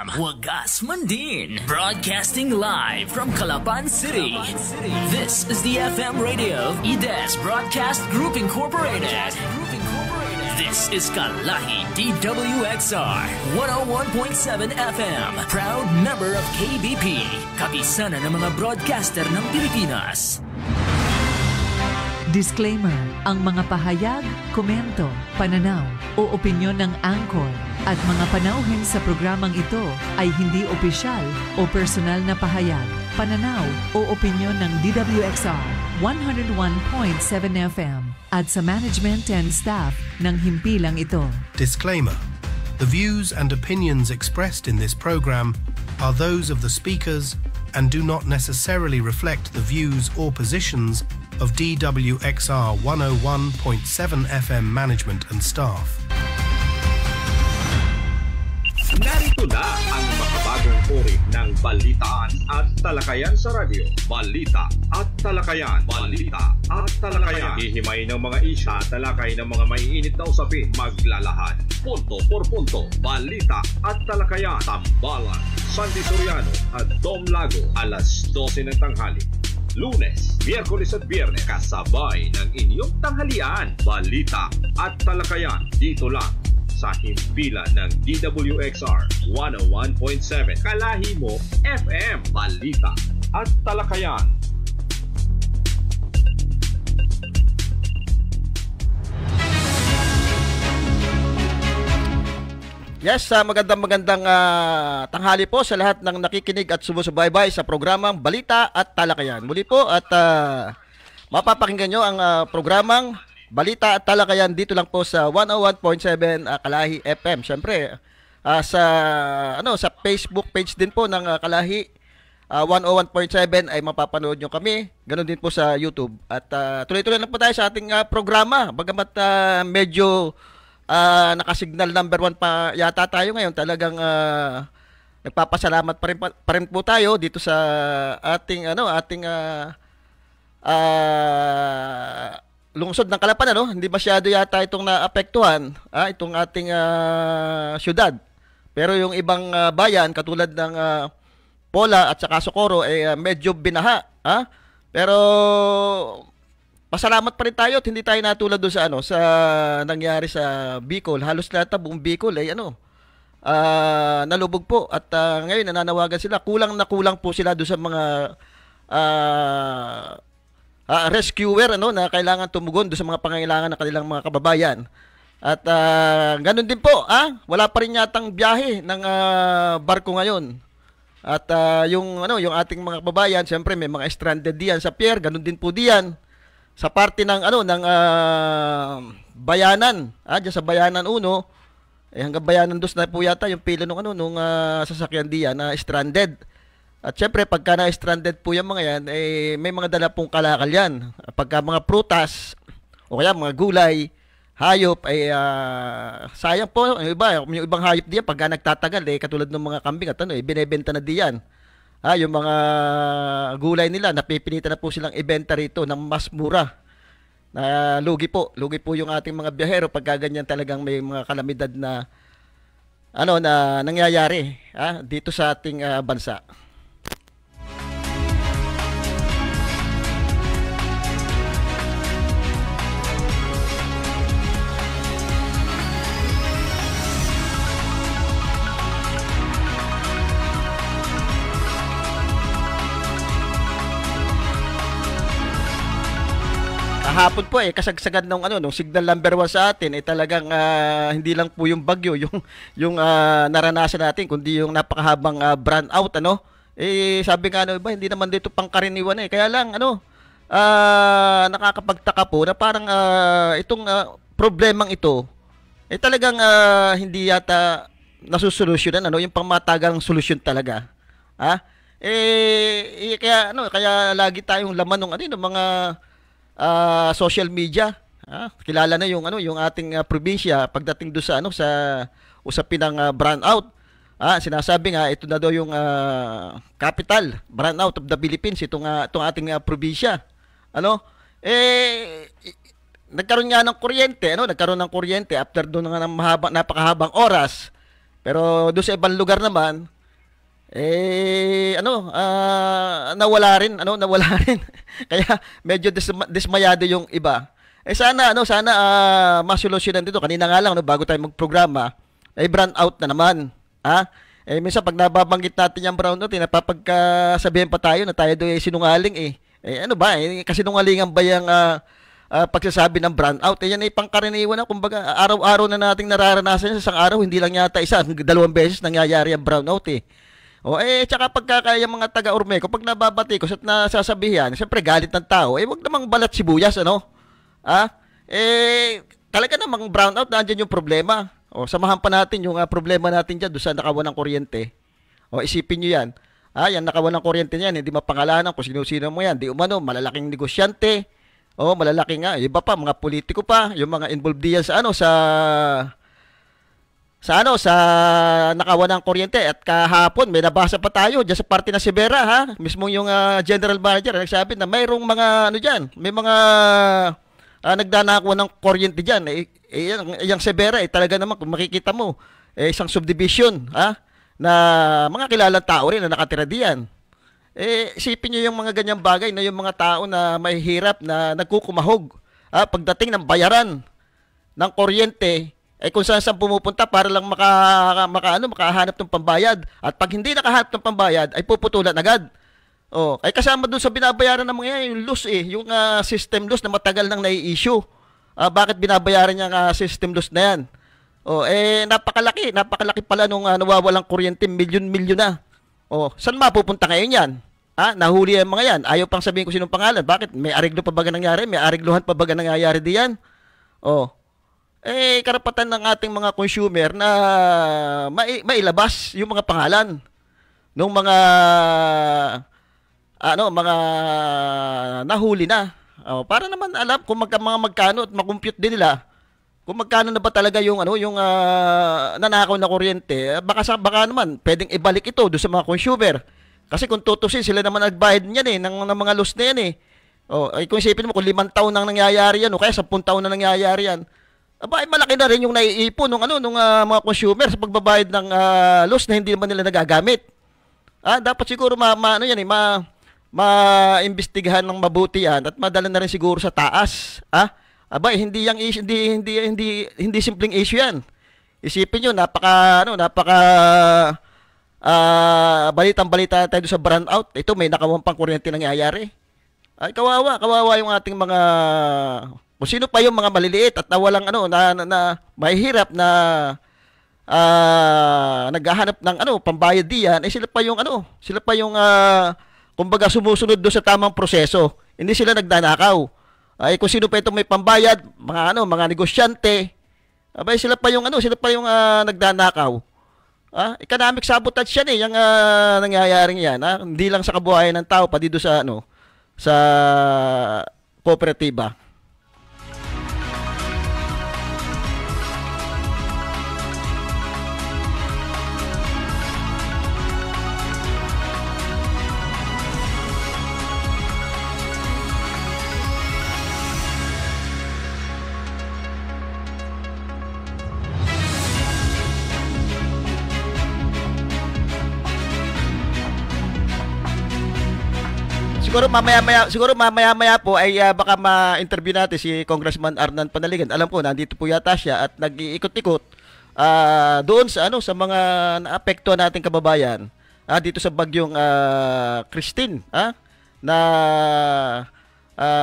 Wagas Mandin, broadcasting live from Calapan City. This is the FM radio of IDES Broadcast Group Incorporated. This is Kalahi DWXR 101.7 FM, proud member of KBP, kapisanan ng mga broadcaster ng Pilipinas. Disclaimer, ang mga pahayag, komento, pananaw o opinyon ng anchor at mga panauhin sa programang ito ay hindi opisyal o personal na pahayag, pananaw o opinyon ng DWXR 101.7 FM at sa management and staff ng himpilang ito. Disclaimer. The views and opinions expressed in this program are those of the speakers and do not necessarily reflect the views or positions of DWXR 101.7 FM management and staff. Narito na ang makabagong uri ng balitaan at talakayan sa radyo. Balita at talakayan. Balita at talakayan. Hihimay ng mga isya, talakay ng mga maiinit na usapin. Maglalahad. Punto por punto. Balita at talakayan. Tambalan, Sandy Soriano at Dom Lago. Alas 12 ng tanghali. Lunes, Miyerkules at Biyernes. Kasabay ng inyong tanghalian. Balita at talakayan. Dito lang sa himpilan ng DWXR 101.7 Kalahi mo FM. Balita at talakayan. Yes, magandang tanghali po sa lahat ng nakikinig at sumusubaybay sa programang Balita at Talakayan. Muli po at mapapakinggan nyo ang programang Balita at Talakayan dito lang po sa 101.7 Kalahi FM. Siyempre, sa Facebook page din po ng Kalahi 101.7 ay mapapanood nyo kami. Ganon din po sa YouTube. At tuloy-tuloy lang po tayo sa ating programa. Bagamat medyo nakasignal number 1 pa yata tayo ngayon. Talagang nagpapasalamat pa rin po tayo dito sa ating lungsod ng Calapan, hindi masyado yata itong naapektuhan, itong ating syudad. Pero yung ibang bayan katulad ng Pola at saka Socorro medyo binaha, Pero pasalamat pa rin tayo at hindi tayo natulad doon sa nangyari sa Bicol. Halos lahat buong Bicol nalubog po at ngayon nananawagan sila. Kulang po sila doon sa mga rescuer na kailangan tumugon doon sa mga pangangailangan ng kanilang mga kababayan. At ganun din po, wala pa rin yatang biyahe ng barko ngayon. At yung ating mga kababayan, siyempre may mga stranded diyan sa pier, ganun din po diyan sa parte ng Bayanan, diyan sa Bayanan 1, hanggang Bayanan 2 na po yata yung pila nung sasakyan diyan na stranded. At syempre, pagka na-stranded po yung mga yan, may mga dala pong kalakal yan. Pagka mga prutas, o kaya mga gulay, hayop, sayang po. Yung ibang hayop diyan, pagka nagtatagal, katulad ng mga kambing at binebenta na diyan. Yung mga gulay nila, napipinita na po silang ibenta rito ng mas mura. Lugi po yung ating mga biyahero pagka ganyan talagang may mga kalamidad na nangyayari dito sa ating bansa. Kahapon po kasagsagan nung signal number 1 sa atin talagang hindi lang po yung bagyo yung naranasan natin kundi yung napakahabang brownout sabi nga hindi naman dito pangkaraniwan kaya lang nakakapagtaka po na parang itong problemang ito talagang hindi yata nasusolusyonan yung pangmatagang solusyon talaga kaya lagi tayong laman ng mga social media. Kilala na yung ating probinsya pagdating do sa usapin ng brownout. Sinasabi nga ito na daw yung capital brownout of the Philippines itong ating probinsya. Nagkaroon nga ng kuryente, nagkaroon ng kuryente after doon ng napakahabang oras. Pero doon sa ibang lugar naman, nawala rin, nawala rin. Kaya medyo dismayado yung iba. Sana masolusyonan dito. Kanina nga lang, bago tayo magprograma, brown out na naman. Minsan pag nababanggit natin yung brown out, napapagsabihin pa tayo na tayo doon ay sinungaling kasinungalingan ba yung pagsasabi ng brown out? Yan ay pangkaraniwan na. Kumbaga, araw-araw na nating nararanasan sa isang araw, hindi lang yata isa, 2 beses nangyayari ang brown out tsaka pagkakaya mga taga-Ormeco, pag nababati ko at nasasabihan, siyempre galit ng tao, wag namang balat sibuyas, talaga namang brown out, nandiyan yung problema. Samahan pa natin yung problema natin dyan doon sa nakawan ng kuryente. Isipin nyo yan. Yan nakawan ng kuryente niyan, hindi mapangalanan kung sino-sino mo yan. Di umano, malalaking negosyante. Malalaking iba pa, mga politiko pa, yung mga involved diyan sa nakawan ng kuryente. At kahapon may nabasa pa tayo diyan sa parte na Severa, mismo yung general manager nagsabi na mayroong mga may mga nagdanakaw ng kuryente diyan. Yung Severa talaga naman kung makikita mo, isang subdivision na mga kilalang tao rin na nakatira diyan. Isipin nyo yung mga ganyang bagay na yung mga tao na mahihirap na nagkukumahog pagdating ng bayaran ng kuryente, kung saan pumupunta para lang makahanap ng pambayad. At pag hindi nakahanap ng pambayad, ay puputulan agad. Kasama dun sa binabayaran ng mga yan, yung loss yung system loss na matagal nang nai-issue. Bakit binabayaran niya ang system loss na yan? Napakalaki pala nung nawawalang kuryente, milyon-milyon na. Saan mapupunta ngayon yan? Nahuli ang mga yan. Ayaw pang sabihin ko sinong pangalan. Bakit? May ariglo pa ba nangyari? May arigluhan pa ba nangyayari diyan? Karapatan ng ating mga consumer na mailabas yung mga pangalan ng mga nahuli na. Para naman alam kung magkano at makompute din nila kung magkano na ba talaga yung nanakaw na kuryente. Baka naman pwedeng ibalik ito do sa mga consumer. Kasi kung tutusin, sila naman nagbayad niyan ng mga loss na yan kung isipin mo kung 5 taon nang nangyayari yan kaya 10 taon na nangyayari yan. Malaki na rin yung naiipon ng mga consumer sa pagbabayad ng loss na hindi naman nila nagagamit. Dapat siguro maimbestigahan ng mabuti yan at madala na rin siguro sa taas. Hindi simpleng issue yan. Isipin nyo, balitang-balita tayo sa brown out. Ito, may nakawampang kuryente nangyayari. Kawawa yung ating mga, kung sino pa yung mga maliliit at nawalang mahihirap na naghahanap ng pambayad diyan, sila pa yung kumbaga sumusunod do sa tamang proseso. Hindi sila nagdanakaw. Kung sino pa itong may pambayad, mga negosyante, sila pa yung nagdanakaw. Economic sabotage yan yung nangyayaring yan. Hindi lang sa kabuhayan ng tao, pati doon sa kooperatiba. Siguro mamaya po ay baka ma-interview natin si Congressman Arnan Panaligan. Alam ko nandito po yata siya at nag-iikot-ikot doon sa mga naapektuhan nating kababayan dito sa bagyong Christine na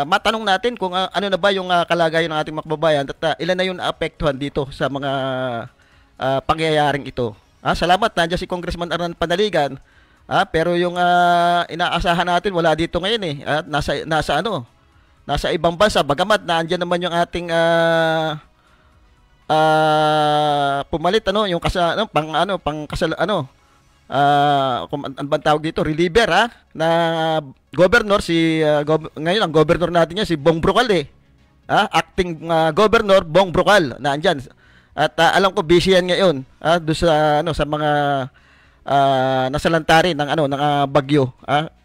matanong natin kung ano na ba yung kalagayan ng ating mga kababayan at ilan na yung naapektuhan dito sa mga pangyayaring ito. Salamat, nandiyan si Congressman Arnan Panaligan. Pero yung inaasahan natin wala dito ngayon nasa ibang bansa, bagamat nandiyan naman yung ating pumalit yung kung ano bang tawag dito, reliever na governor ngayon ang governor natin niya si Bong Brocal acting governor Bong Brocal nandiyan. At alam ko busy yan ngayon do sa mga nasalanta rin ng bagyo.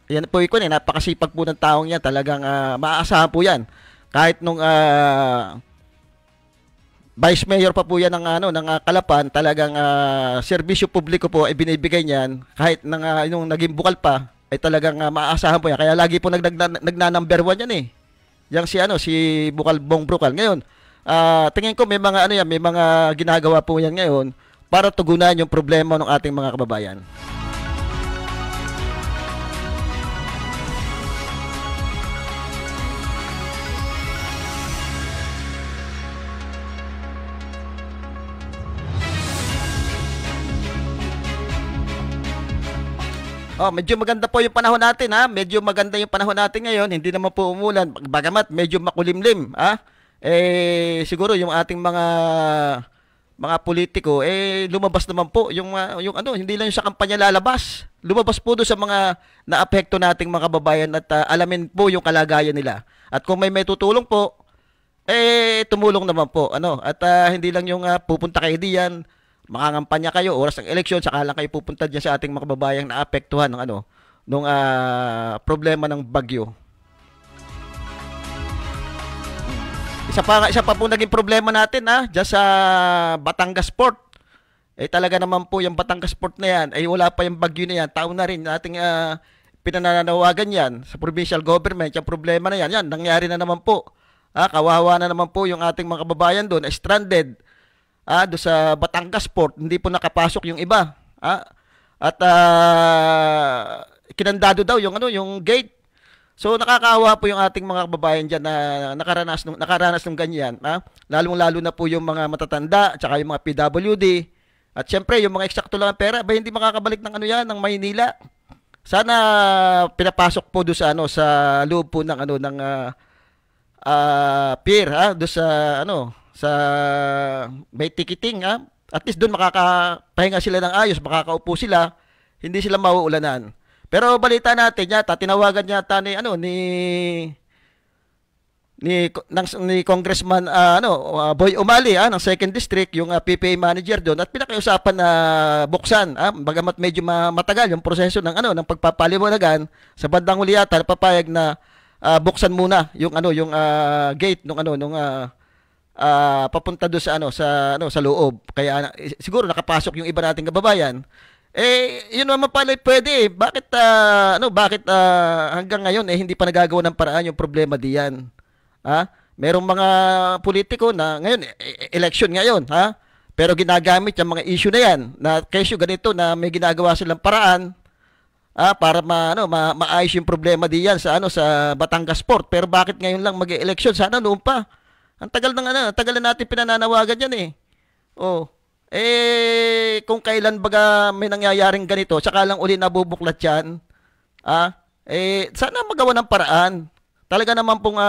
Yan po napakasipag po ng taong yan, talagang maaasahan po yan. Kahit nung Vice Mayor pa po yan ng Calapan, talagang serbisyo publiko po ay binibigay niyan kahit yung naging bukal pa ay talagang maaasahan po yan. Kaya lagi po nagna-number 1 yan eh. Yang si Bukal Bong Brukal. Ngayon, tingin ko may mga ginagawa po yan ngayon para tugunan yung problema ng ating mga kababayan. Medyo maganda po yung panahon natin ha. Medyo maganda yung panahon natin ngayon. Hindi naman po umulan. Bagamat medyo makulimlim ha. Siguro yung ating mga politiko lumabas naman po yung hindi lang yung sa kampanya lalabas. Lumabas po do sa mga naapekto nating mga kababayan at alamin po yung kalagayan nila. At kung may tutulong po tumulong naman po at hindi lang yung pupunta kayo diyan, makangampanya kayo oras ng eleksyon saka lang kayo pupunta diyan sa ating mga kababayang naapektuhan ng nung problema ng bagyo. Isa pa po naging problema natin diyan sa Batangas Port. Talaga naman po yung Batangas Port na yan wala pa yung bagyo na yan. Taon na rin nating pinananawagan yan sa provincial government. Yung problema na yan nangyari na naman po. Kawawa na naman po yung ating mga kababayan doon stranded do sa Batangas Port, hindi po nakapasok yung iba. At kinandado daw yung gate. So nakakaawa po yung ating mga kababayan diyan na nakaranas ng ganyan, lalong-lalo na po yung mga matatanda, tsaka yung mga PWD. At syempre yung mga eksakto lang ng pera, hindi makakabalik ng Maynila. Sana pinapasok po do sa sa loob po ng pier do sa may ticketing at least doon makakapahinga sila ng ayos, makakaupo sila, hindi sila mauulanan. Pero balita natin tinawagan yata ni Congressman Boy Umali ng 2nd District yung PPA manager doon at pinakiusapan na buksan bagamat medyo matagal yung proseso ng pagpapaliwanagan sa bandang huli yata papayag na buksan muna yung gate nung papunta do sa sa loob. Kaya siguro nakapasok yung iba nating kababayan. Yun naman pala pwede. Bakit hanggang ngayon hindi pa nagagawa ng paraan yung problema diyan? Merong mga politiko na ngayon election ngayon, pero ginagamit yung mga issue na yan na kesyo ganito na may ginagawa silang paraan para maayos yung problema diyan sa sa Batangas Port. Pero bakit ngayon lang mag-election? Sana noon pa. Ang tagal na natin pinananawagan yan kung kailan baga may nangyayaring ganito, saka lang uli nabubuklat yan, sana magawa ng paraan. Talaga naman pong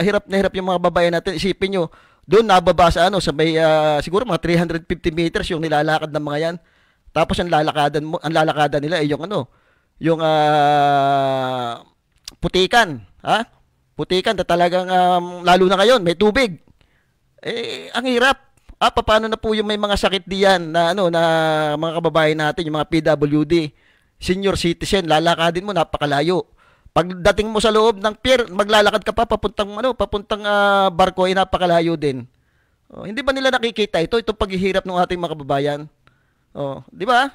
hirap na hirap yung mga babayan natin. Isipin nyo, doon nababa sa may siguro mga 350 meters yung nilalakad ng mga yan. Tapos ang lalakadan nila yung putikan, putikan na talagang lalo na ngayon may tubig. Ang hirap. Paano na po yung may mga sakit diyan na na mga kababayan natin, yung mga PWD, senior citizen, lalakadin mo napakalayo. Pagdating mo sa loob ng pier, maglalakad ka pa papuntang barko napakalayo din. Hindi ba nila nakikita itong paghihirap ng ating mga kababayan? Di ba?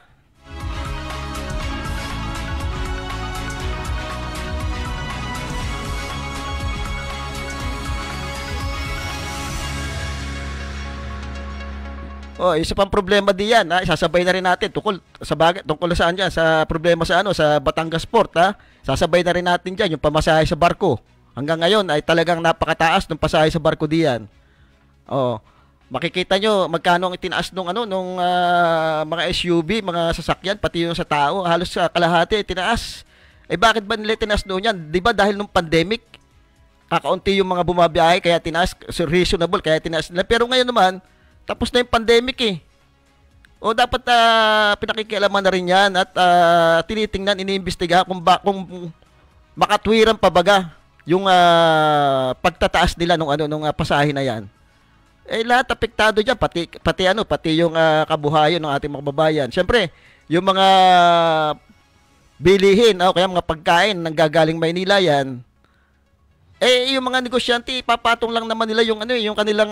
Isa pang problema diyan, isasabay na rin natin tungkol na saan diyan sa problema sa sa Batangas Port, Sasabay na rin natin diyan yung pamasahe sa barko. Hanggang ngayon ay talagang napakataas ng pasahe sa barko diyan. Makikita nyo magkano ang itinaas nung mga SUV, mga sasakyan, pati yung sa tao, halos kalahati tinaas. Bakit ba nila tinaas noon yan? 'Di ba dahil nung pandemic, kakaunti yung mga bumabiyahe kaya tinaas, reasonable kaya tinaas nila. Pero ngayon naman tapos na yung pandemic dapat pinakikialaman na rin yan at tinitingnan, iniimbestiga kung makatwiran pa baga yung pagtataas nila nung pasahe na yan. Lahat apektado diyan, pati yung kabuhayan ng ating mga kababayan. Siyempre, yung mga bilihin, kaya mga pagkain nang gagaling Maynila yan, yung mga negosyante, ipapatong lang naman nila yung yung kanilang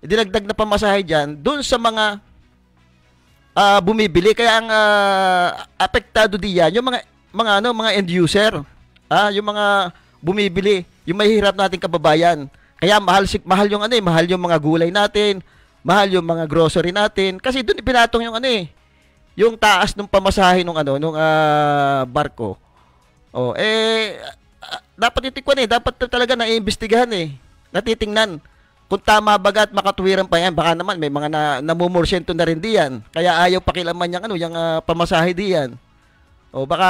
dinagdag na pamasahe diyan doon sa mga bumibili. Kaya ang apektado diyan yung mga end user. Yung mga bumibili, yung mahihirap nating kababayan. Kaya mahal yung mahal yung mga gulay natin, mahal yung mga grocery natin kasi doon ipinatong yung yung taas ng pamasahe nung barko. Dapat itikwan dapat talaga naiimbestigahan natitingnan kung tama baga at makatuwiran pa yan. Baka naman may mga namumursyento na rin diyan. Kaya ayaw pakilaman yung pamasahe diyan. O baka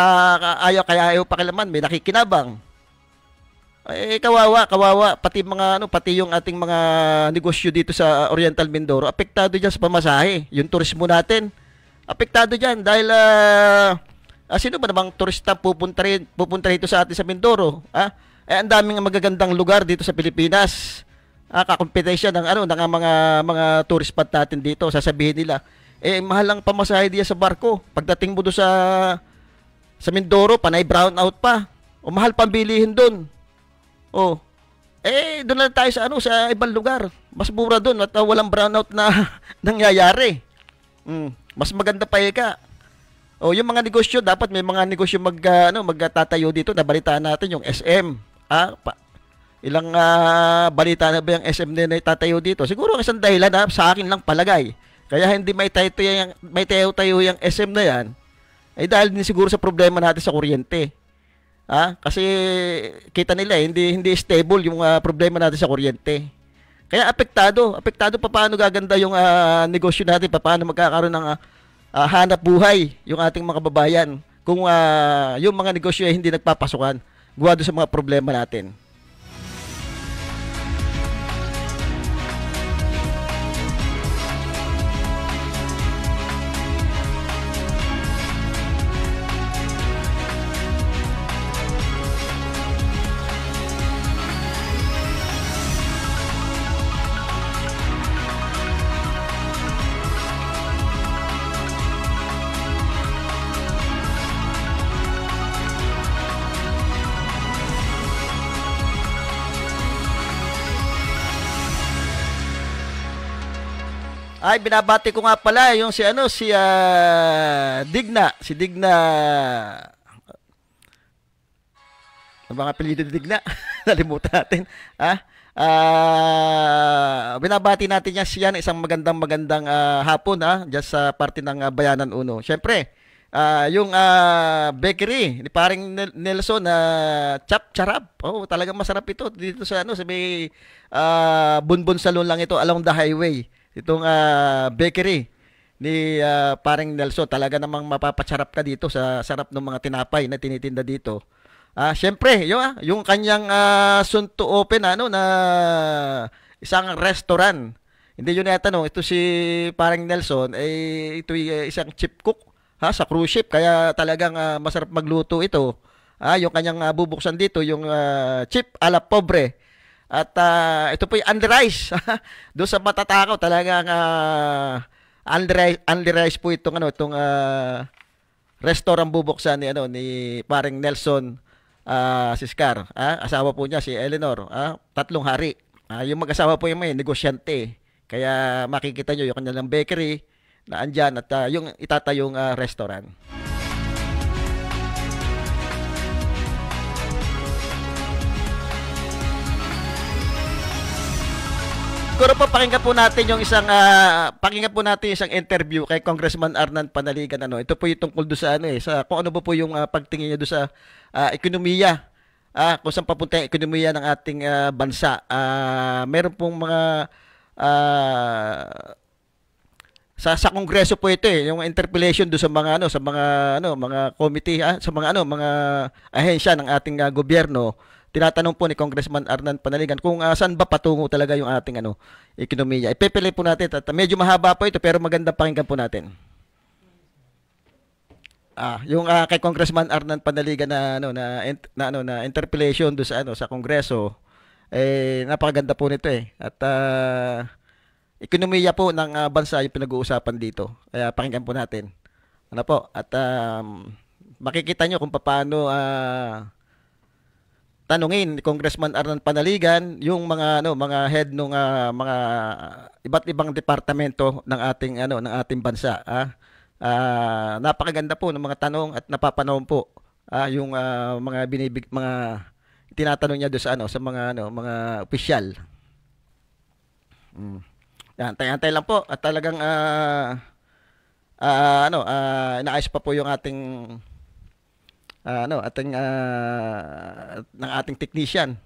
ayaw pakilaman, may nakikinabang. Kawawa pati pati yung ating mga negosyo dito sa Oriental Mindoro apektado diyan sa pamasahe. Yung turismo natin apektado diyan dahil sino ba namang turista pupunta rito sa atin sa Mindoro? Ang daming magagandang lugar dito sa Pilipinas. Kakompetensya ng mga tourist spot natin dito. Sasabihin nila, mahal lang pamasahe diyan sa barko. Pagdating mo do sa Mindoro, panay brown out pa. O mahal pang bilihin doon. Doon lang tayo sa ibang lugar. Mas mura doon at walang brownout na nangyayari. Mas maganda pa yung mga negosyo, dapat may mga negosyo magtatayo dito. Nabalitaan natin yung SM. Ilang balita na ba yung SM na itatayo dito? Siguro isang dahilan sa akin lang palagay. Kaya hindi may tayo yung SM na yan. Dahil din siguro sa problema natin sa kuryente. Kasi kita nila hindi stable yung problema natin sa kuryente. Kaya apektado paano gaganda yung negosyo natin, paano magkakaroon ng hanap buhay yung ating mga kababayan kung yung mga negosyo hindi nagpapasukan gawa doon sa mga problema natin. Binabati ko nga pala yung si Digna. Si Digna. Ano bang apelyido ni Digna? Nalimutan natin. Binabati natin siya isang magandang hapon diyan sa parte ng Bayanan Uno. Syempre, yung bakery ni paring Nelson na chap charap. Talagang masarap ito dito sa may Bunbun Salon lang ito along the highway. Itong bakery ni paring Nelson, talaga namang mapapacharap ka dito sa sarap ng mga tinapay na tinitinda dito. Syempre, yung kanyang soon to open na isang restaurant. Hindi yun natanong, ito si paring Nelson ito isang chip cook sa cruise ship, kaya talagang masarap magluto ito. Yung kanyang bubuksan dito yung chip a la pobre. At ito po yung Andy Rice. Doon sa matatakaw talagang Andy Rice po itong restaurant bubuksan ni paring Nelson Siscar. Asawa po niya si Eleanor. 3 hari. Yung mag-asawa po yung may negosyante. Kaya makikita nyo yung kanilang bakery na andyan at yung itatayong restaurant. Siguro po pakinggan po natin yung isang interview kay Congressman Arnan Panaligan. Ito po yung tungkol do sa sa kung ano po yung pagtingin niya do sa ekonomiya. Kung saan papunta yung ekonomiya ng ating bansa. Meron pong mga sa Kongreso po ito yung interpellation do sa mga mga committee sa mga ahensya ng ating gobyerno. Tinatanong po ni Congressman Arnan Panaligan kung saan ba patungo talaga yung ating ekonomiya. Ipipili po natin at medyo mahaba po ito pero maganda pakinggan po natin. Yung kay Congressman Arnan Panaligan na interpellation do sa Kongreso, napakaganda po nito At ekonomiya po ng bansa yung pinag-uusapan dito. Kaya pakinggan po natin. At makikita nyo kung paano tanungin ni Congressman Arnan Panaligan yung mga head ng mga iba't ibang departamento ng ating bansa. Napakaganda po ng mga tanong at napapanahon po yung mga tinatanong niya doon sa mga opisyal. Yan, antay lang po at talagang inaayos pa po yung ating ng ating technician.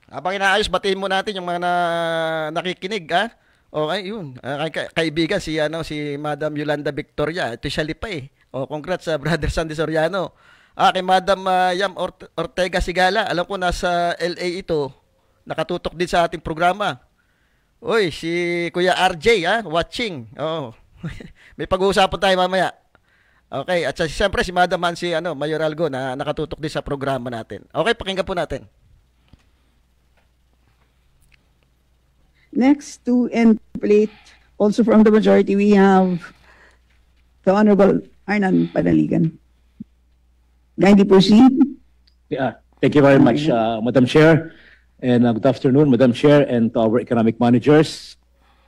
Habang inaayos, batiin mo natin yung mga nakikinig, Okay, yun. Kaibigan si Madam Yolanda Victoria. Ito siya lipa eh. Congrats sa Brother Sandy Soriano. Kay Madam Yam Ortega Sigala. Alam ko nasa LA ito. Nakatutok din sa ating programa. Uy, si Kuya RJ, watching. May pag-uusapan tayo mamaya. Okay, at siyempre si Madam Hansi Mayoralgo na nakatutok din sa programa natin. Okay, pakinggan po natin. Next to interpolate, also from the majority, we have the Honorable Arnan Panaligan. Kindly proceed. Yeah, thank you very much, Madam Chair. And good afternoon, Madam Chair, and to our economic managers.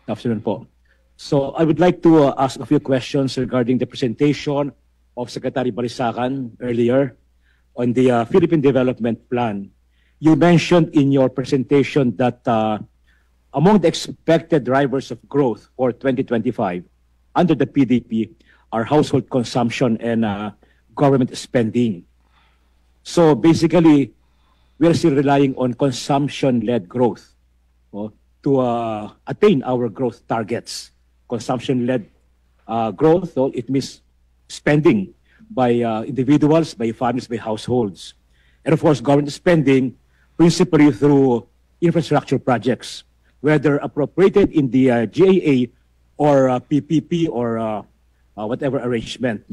Good afternoon po. So I would like to ask a few questions regarding the presentation of Secretary Balisacan earlier on the Philippine Development Plan. You mentioned in your presentation that among the expected drivers of growth for 2025 under the PDP are household consumption and government spending. So basically, we are still relying on consumption-led growth to attain our growth targets. Consumption-led growth, it means spending by individuals, by families, by households. And of course, government spending principally through infrastructure projects, whether appropriated in the GAA or PPP or whatever arrangement.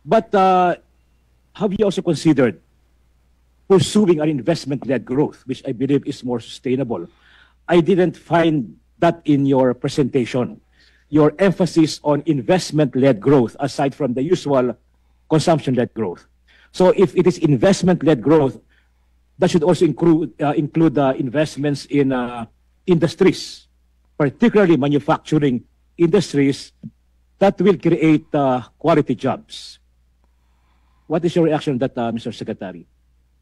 But have you also considered pursuing an investment-led growth, which I believe is more sustainable? I didn't find that in your presentation. Your emphasis on investment-led growth aside from the usual consumption-led growth. So if it is investment-led growth, that should also include investments in industries, particularly manufacturing industries that will create quality jobs. What is your reaction on that, Mr. Secretary?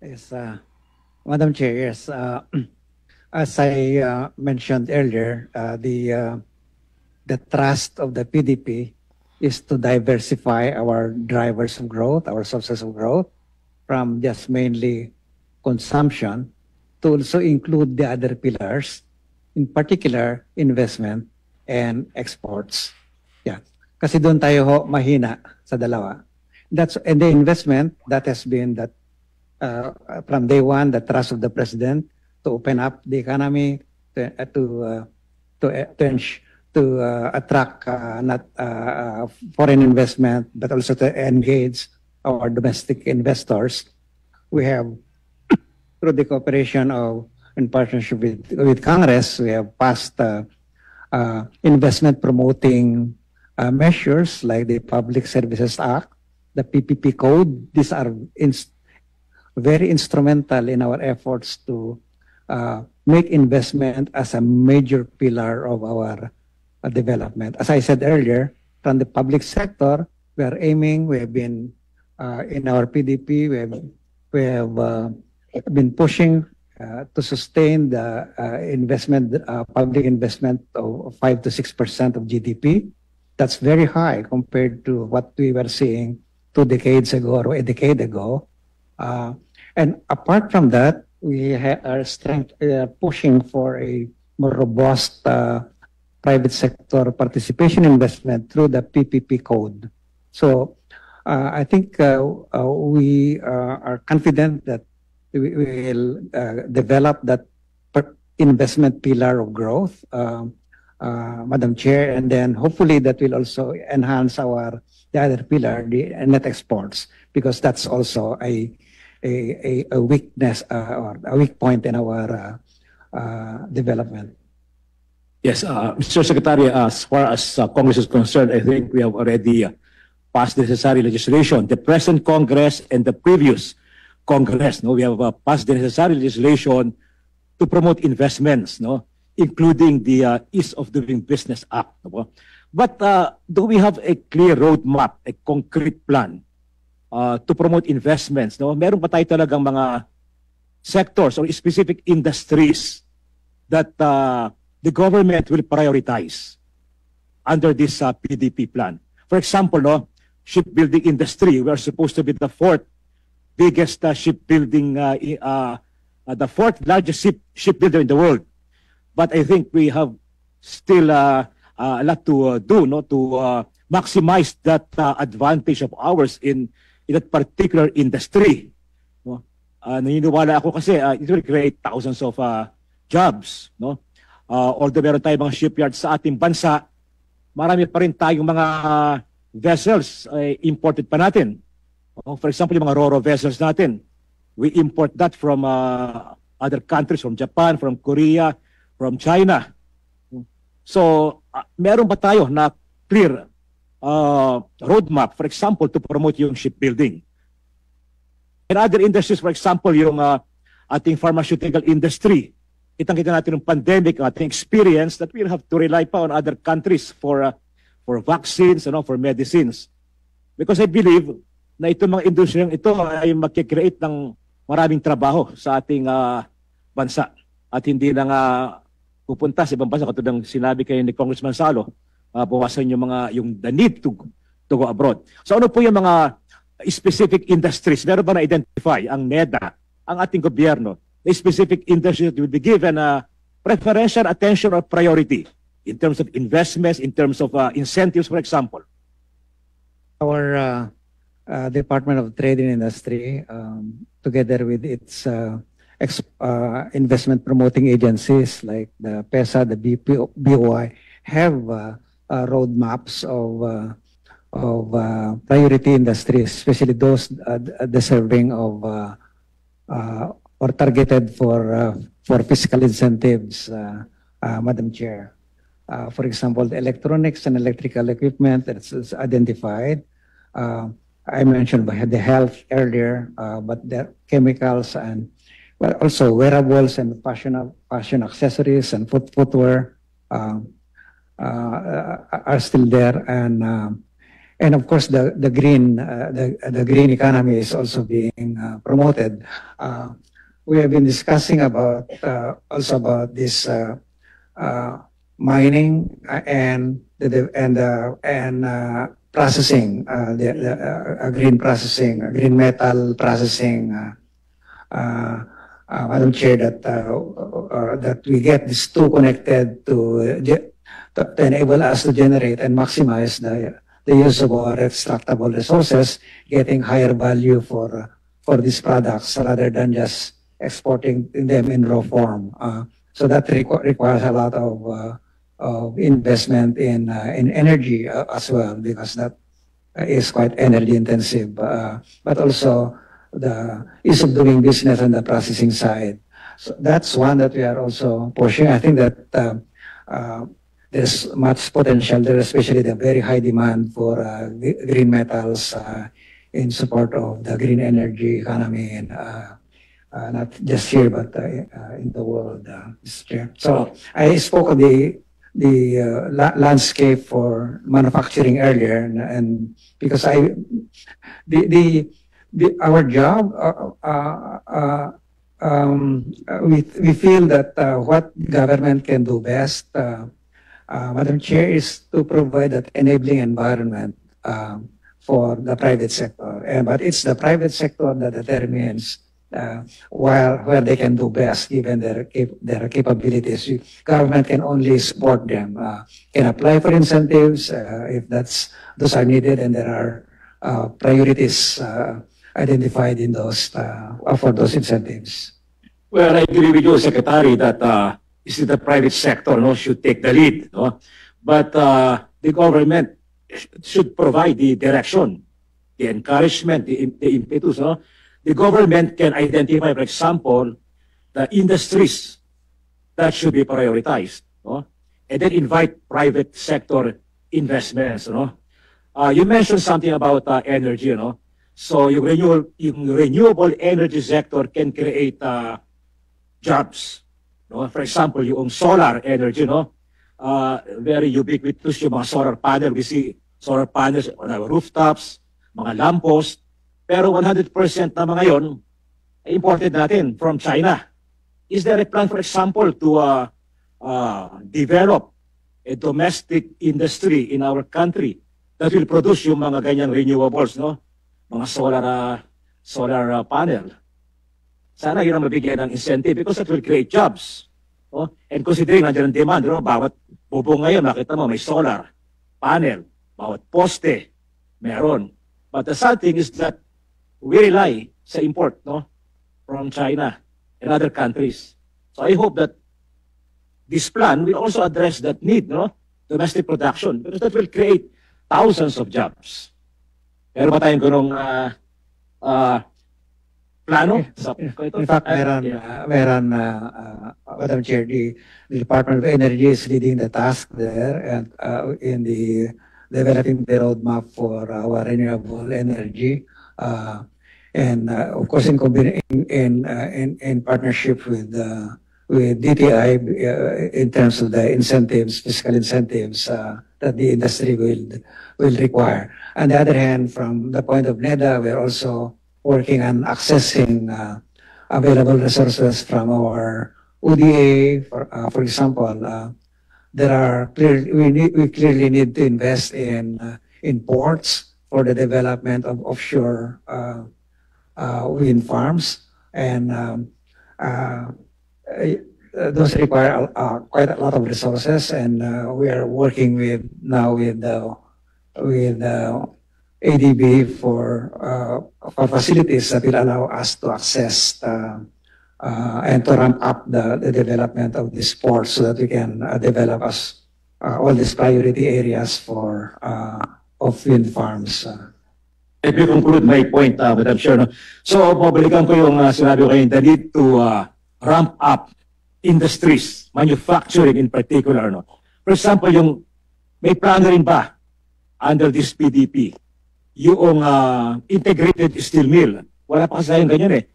Yes, Madam Chair, yes. As I mentioned earlier, the thrust of the PDP is to diversify our drivers of growth, our sources of growth, from just mainly consumption to also include the other pillars, in particular, investment and exports. Yeah. Kasi doon tayo mahina sa dalawa. And the investment, that has been that from day one, the thrust of the President to open up the economy to attract not foreign investment, but also to engage our domestic investors. We have, through the cooperation in partnership with Congress, we have passed investment promoting measures like the Public Services Act, the PPP Code. These are very instrumental in our efforts to make investment as a major pillar of our development. As I said earlier, from the public sector, we are aiming, we have been, in our PDP, we have been pushing to sustain the public investment of 5 to 6% of GDP. That's very high compared to what we were seeing 2 decades ago or a decade ago. And apart from that, we are pushing for a more robust private sector participation investment through the PPP Code. So I think we are confident that we will develop that investment pillar of growth, Madam Chair, and then hopefully that will also enhance the other pillar, the net exports, because that's also a weakness or a weak point in our development. Yes, Mr. Secretary, as far as Congress is concerned, I think we have already passed the necessary legislation. The present Congress and the previous Congress, no, we have passed the necessary legislation to promote investments, no, including the Ease of Doing Business Act. No? But do we have a clear roadmap, a concrete plan to promote investments? No? Meron ba tayo talagang mga sectors or specific industries that the government will prioritize under this PDP plan? For example, no, shipbuilding industry, we are supposed to be the fourth biggest shipbuilding, the fourth largest shipbuilder in the world. But I think we have still a lot to do, no, to maximize that advantage of ours in that particular industry. No? Naniniwala ako kasi it will create thousands of jobs. No? Although meron tayong mga shipyards sa ating bansa, marami pa rin tayong mga vessels imported pa natin. For example, yung mga ro-ro vessels natin, we import that from other countries, from Japan, from Korea, from China. So, meron ba tayo na clear roadmap, for example, to promote yung shipbuilding? In other industries, for example, yung ating pharmaceutical industry, kitang-kita natin ng pandemic, ating experience that we'll have to rely pa on other countries for vaccines, for medicines. Because I believe na itong mga industriyang ito ay mag-create ng maraming trabaho sa ating bansa at hindi lang pupunta sa ibang bansa katulad ng sinabi kayo ni Congressman Salo, bawasan yung the need to go abroad. So ano po yung mga specific industries? Meron ba na-identify ang NEDA, ang ating gobyerno, the specific industries that will be given preferential attention or priority in terms of investments, in terms of incentives, for example? Our Department of Trade and Industry, together with its investment promoting agencies like the PESA, the BOI, have roadmaps of priority industries, especially those deserving of or targeted for fiscal incentives, Madam Chair. For example, the electronics and electrical equipment that's identified. I mentioned the health earlier, but the chemicals and also wearables and fashion accessories and footwear are still there, and of course the green economy is also being promoted. We have been discussing about this mining and processing, green processing, green metal processing. Madam Chair, that we get these two connected to enable us to generate and maximize the use of our extractable resources, getting higher value for these products rather than just exporting them in raw form. So that requires a lot of investment in energy as well, because that is quite energy intensive, but also the ease of doing business on the processing side. So that's one that we are also pushing. I think that there's much potential there, especially the very high demand for green metals in support of the green energy economy, and not just here but in the world. So I spoke of the landscape for manufacturing earlier, and because our job, we feel that what government can do best, Madam Chair, is to provide that enabling environment for the private sector. But it's the private sector that determines where they can do best given their capabilities. Government can only support them, can apply for incentives if those are needed, and there are priorities identified in those for those incentives. Well, I agree with you, Secretary, that the private sector should take the lead. But the government should provide the direction, the encouragement, the impetus. The government can identify, for example, the industries that should be prioritized, and then invite private sector investments. You mentioned something about energy, you know. So yung renewable energy sector can create jobs. No? For example, yung solar energy, no? Very ubiquitous yung mga solar panel. We see solar panels on our rooftops, mga lamppost. Pero 100% na mga yon ay imported natin from China. Is there a plan, for example, to develop a domestic industry in our country that will produce yung mga ganyang renewables, no? Mga solar panel. Sana yun ang mabigyan ng incentive because that will create jobs. No? And considering nandiyan ang demand, no? Bawat bubong ngayon, makita mo may solar panel, bawat poste, meron. But the sad thing is that we rely sa import, no? From China and other countries. So I hope that this plan will also address that need, no? Domestic production, because that will create thousands of jobs. Meron ba tayong ganong plano? In fact, Madam Chair, the Department of Energy is leading the task there and in the developing the roadmap for our renewable energy. And of course, in partnership with DTI in terms of the incentives, fiscal incentives that the industry will require. On the other hand, from the point of NEDA, we're also working on accessing available resources from our ODA. For example, we clearly need to invest in ports for the development of offshore wind farms, and those require quite a lot of resources, and we are working with ADB for facilities that will allow us to access and to ramp up the development of these ports so that we can develop all these priority areas of wind farms. Let me conclude my point, Madam Chair. No? So, pabalikan ko yung sinabi ko kayo, the need to ramp up industries, manufacturing in particular. No? For example, may plano rin ba under this PDP, yung integrated steel mill? Wala pa kasi tayong ganyan eh.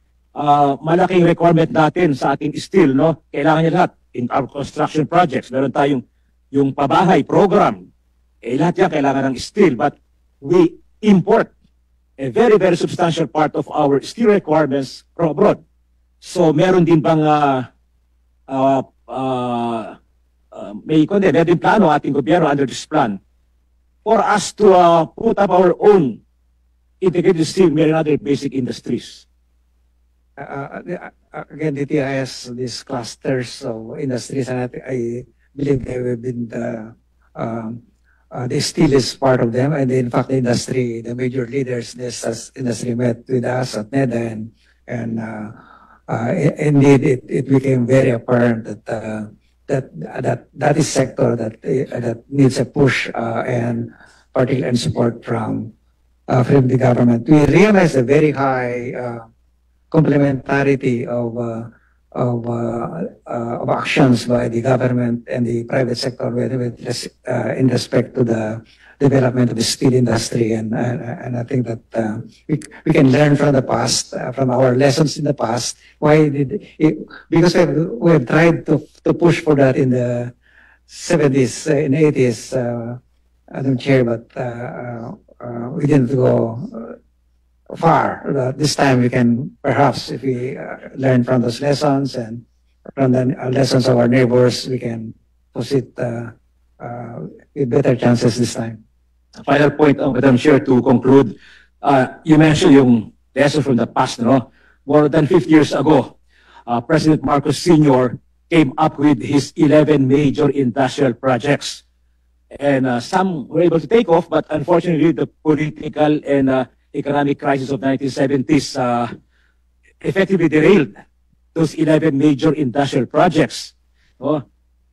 Malaking requirement natin sa ating steel, no? Kailangan niya lahat in our construction projects. Meron tayong yung pabahay program. Lahat yan kailangan ng steel, but we import a very, very substantial part of our steel requirements from abroad. So, meron din bang meron din plano ating gobyerno under this plan for us to put up our own integrated steel mill and other basic industries? Again, DTI has these clusters of industries, and I believe they have been the steel is part of them, and in fact, the major leaders, this industry met with us at NEDA, and indeed, it became very apparent that is sector that needs a push and particular support from the government. We realize the very high complementarity of actions by the government and the private sector in respect to the development of the steel industry, and I think that we can learn from the past, from our lessons in the past. Because we have tried to push for that in the 70s and 80s, Madam Chair, but we didn't go far. This time we can perhaps, if we learn from those lessons and from the lessons of our neighbors, we can proceed with better chances this time. Final point, Madam Chair, to conclude. You mentioned yung lesson from the past, no? More than 50 years ago, President Marcos Sr. came up with his 11 major industrial projects. And some were able to take off, but unfortunately, the political and economic crisis of 1970s effectively derailed those 11 major industrial projects. No?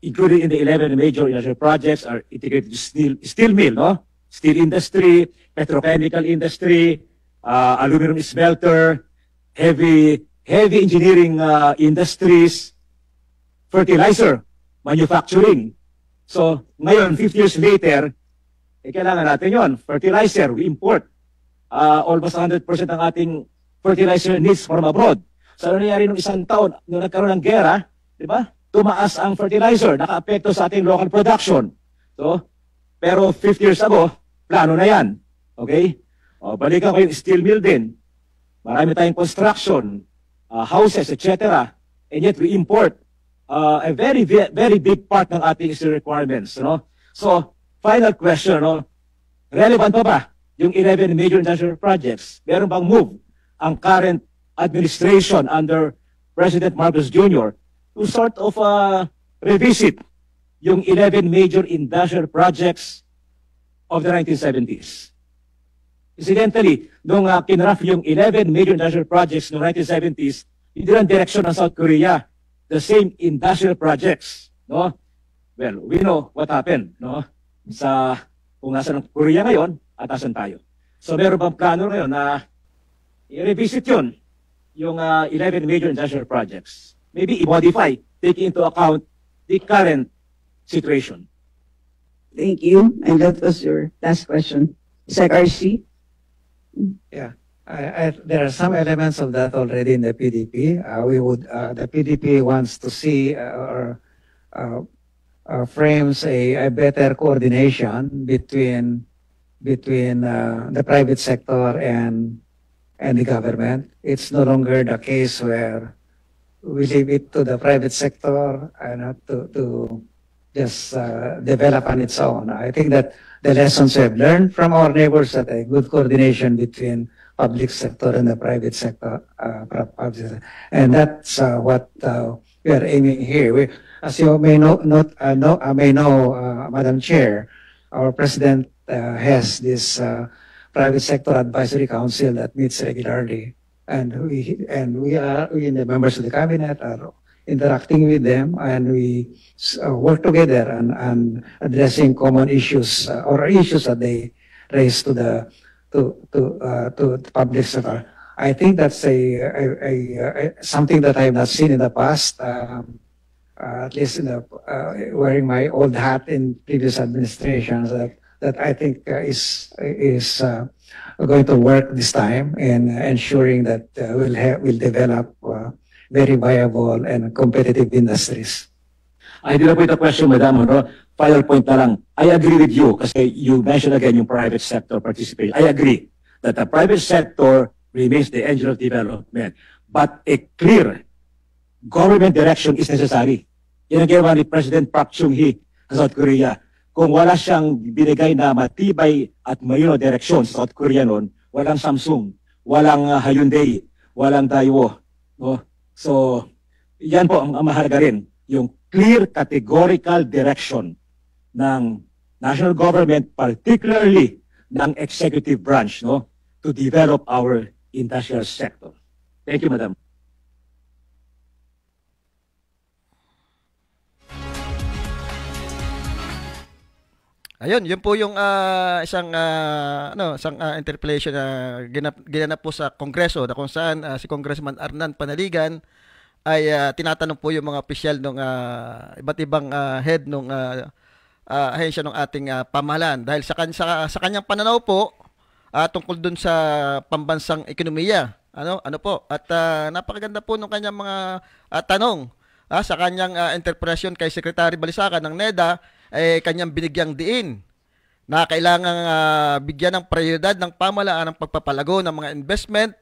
Included in the 11 major industrial projects are integrated steel mill, no? Steel industry, petrochemical industry, aluminum smelter, heavy engineering industries, fertilizer manufacturing. So ngayon, 50 years later, kailangan natin yon. Fertilizer, we import. Almost 100% ng ating fertilizer needs from abroad. So, ano nangyari nung isang taon, nung nagkaroon ng gera, di ba? Tumaas ang fertilizer, naka-apekto sa ating local production. So, pero 50 years ago, plano na yan. Okay? Balikan ko yung steel mill din. Marami tayong construction, houses, etc. And yet we import a very, very big part ng ating steel requirements. So, final question, relevant pa ba yung 11 major industrial projects? Meron bang move ang current administration under President Marcos Jr. to sort of revisit yung 11 major industrial projects of the 1970s? Incidentally, nung kinraft yung 11 major industrial projects noong 1970s, hindi lang direksyon ng South Korea, the same industrial projects. No? Well, we know what happened. No? Kung nasa ng Korea ngayon, at asan tayo. So meron bang plano ngayon na i-revisit yun, yung 11 major industrial projects? Maybe i-modify, taking into account the current situation. Thank you. And that was your last question. Sec RC. Yeah, there are some elements of that already in the PDP. The PDP wants to see or frames a better coordination between the private sector and the government. It's no longer the case where we leave it to the private sector to just develop on its own. I think that the lessons we have learned from our neighbors that a good coordination between public sector and the private sector, and that's what we are aiming here. As you may know, Madam Chair, our President has this private sector advisory council that meets regularly, and we the members of the cabinet are interacting with them, and we work together and addressing common issues or issues that they raise to the public sector. I think that's something that I have not seen in the past. At least wearing my old hat in previous administrations, that I think is going to work this time in ensuring that we'll develop very viable and competitive industries. I did not put a question, Madam. Final point na lang. I agree with you kasi you mentioned again yung private sector participation. I agree that the private sector remains the engine of development. But a clear government direction is necessary. Yan ang ginawa ni President Park Chung-hee sa South Korea. Kung wala siyang binigay na matibay at mayroong direksyon sa South Korea noon, walang Samsung, walang Hyundai, walang Daewoo. No? So, yan po ang mahalaga rin, yung clear categorical direction ng national government, particularly ng executive branch, to develop our industrial sector. Thank you, Madam. Ayun, yun po yung isang interpellation na ginanap po sa Kongreso na kung saan si Congressman Arnan Panaligan ay tinatanong po yung mga opisyal ng iba't ibang head ng ahensya ng ating pamahalaan dahil sa kanyang pananaw po tungkol dun sa pambansang ekonomiya. Ano po? At napakaganda po ng kanyang mga tanong sa kanyang interpretasyon kay Secretary Balisacan ng NEDA kanyang binigyang diin na kailangang bigyan ng prioridad ng pamahalaan ng pagpapalago ng mga investment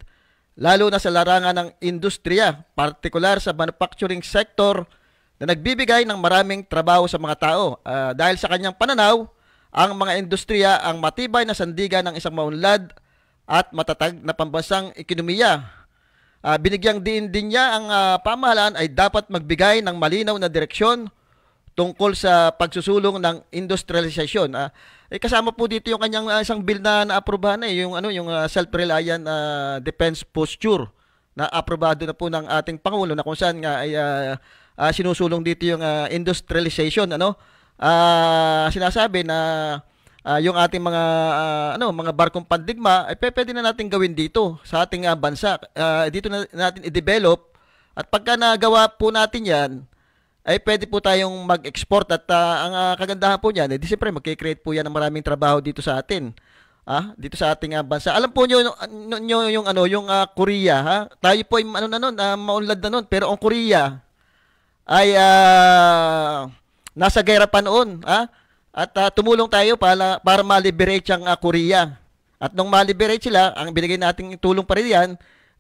lalo na sa larangan ng industriya, partikular sa manufacturing sector na nagbibigay ng maraming trabaho sa mga tao. Dahil sa kanyang pananaw, ang mga industriya ang matibay na sandigan ng isang maunlad at matatag na pambansang ekonomiya. Binigyang diin din niya ang pamahalaan ay dapat magbigay ng malinaw na direksyon tungkol sa pagsusulong ng industrialisasyon. Kasama po dito yung kanyang isang bill na naaprubahan yung self-reliant defense posture na aprobado na po ng ating Pangulo na kung saan nga ay sinusulong dito yung industrialization. Sinasabi na yung ating mga barkong pandigma ay pwede na natin gawin dito sa ating bansa. Dito na natin i-develop at pagka nagawa po natin yan, ay pwede po tayong mag-export at ang kagandahan po niyan, di siyempre magkikreate po yan ng maraming trabaho dito sa atin. Dito sa ating bansa. Alam po niyo yung Korea, ha? Tayo po ay maunlad na noon, pero ang Korea ay nasa gera pa noon, ha? At tumulong tayo para ma-liberate ang Korea. At nung ma-liberate sila, ang binigay nating tulong pa rin yan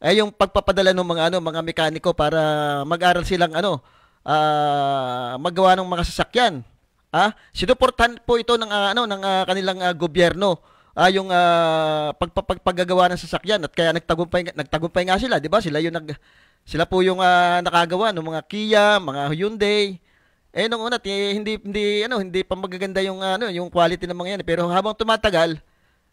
ay yung pagpapadala ng mga mekaniko para mag-aral silang maggawa ng mga sasakyan. Sinuportahan po ito ng kanilang gobyerno. Yung pagpagawa ng sasakyan at kaya nagtagumpay nga sila, 'di ba? Sila po yung nakagawa ng mga Kia, mga Hyundai. Nung una hindi pa magaganda yung quality ng mga yan, pero habang tumatagal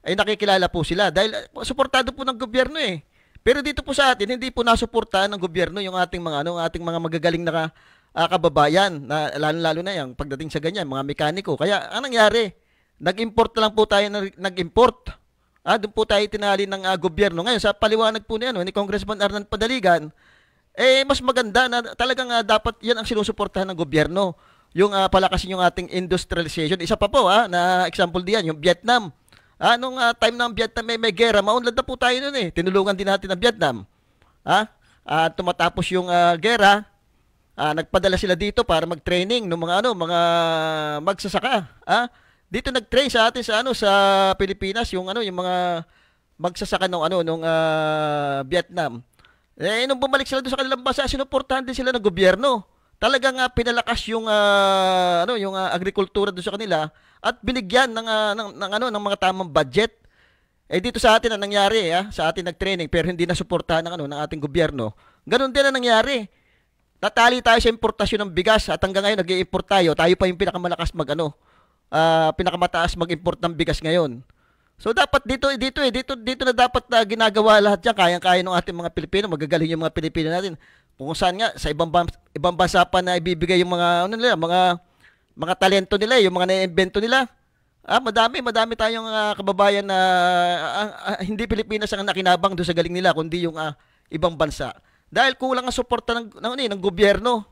ay nakikilala po sila dahil suportado po ng gobyerno eh. Pero dito po sa atin hindi po nasuportahan ng gobyerno yung ating mga magagaling na kababayan na lalo na yung pagdating sa ganyan, mga mekaniko. Kaya anong nangyari? Nag-import na lang po tayo nag-import. Doon po tayo tinali ng gobyerno. Ngayon sa paliwanag po ni Congressman Arnan Padaligan, mas maganda na talagang dapat yan ang sinusuportahan ng gobyerno. Yung palakasin yung ating industrialization. Isa pa po na example diyan, yung Vietnam. Nung time ng Vietnam may gera, maunlad na po tayo noon eh. Tinulungan din natin ang Vietnam. Tumatapos yung gera, nagpadala sila dito para mag-training ng mga magsasaka. Dito nag-train sa atin sa Pilipinas yung mga magsasaka nung Vietnam. Nung bumalik sila doon sa kanilang bansa, sinuportahan din sila ng gobyerno. Talagang pinalakas yung agrikultura doon sa kanila at binigyan ng mga tamang budget. Dito sa atin ang nangyari, sa atin nag-training pero hindi na suportahan ng ating gobyerno. Ganun din ang nangyari. Natali tayo sa importasyon ng bigas at hanggang ngayon nag-i-import tayo. Tayo pa yung pinakamalakas pinakamataas mag-import ng bigas ngayon. So dapat dito na dapat ginagawa lahat yan. Kayang-kaya ng ating mga Pilipino, magagaling yung mga Pilipino natin. Kung saan nga sa ibang bansa pa na ibibigay yung mga talento nila, yung mga na-invento nila. Madami tayong kababayan na hindi Pilipinas ang nakinabang doon sa galing nila kundi yung ibang bansa. Dahil kulang ang suporta ng gobyerno.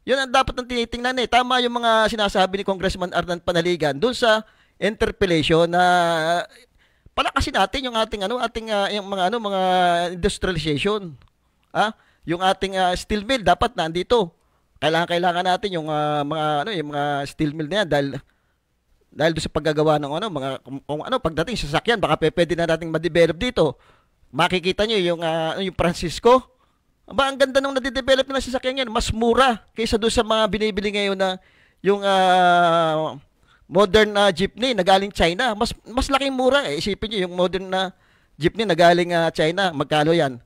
Yun ang dapat nang tinitingnan eh. Tama yung mga sinasabi ni Congressman Arnan Panaligan doon sa interpellation na palakasin natin yung ating mga industrialization. Yung ating steel mill dapat nandito. Kailangan natin yung mga steel mill na yan dahil doon sa paggagawa ng pagdating sa sasakyan baka pwede na nating ma-develop dito. Makikita niyo yung Francisco. Ang ganda nung nade-develop na sasakyan yan, mas mura kaysa doon sa mga binibili ngayon na yung modern na jeepney na galing China. Mas laking mura eh. Isipin niyo yung modern na jeepney na galing China, magkano yan?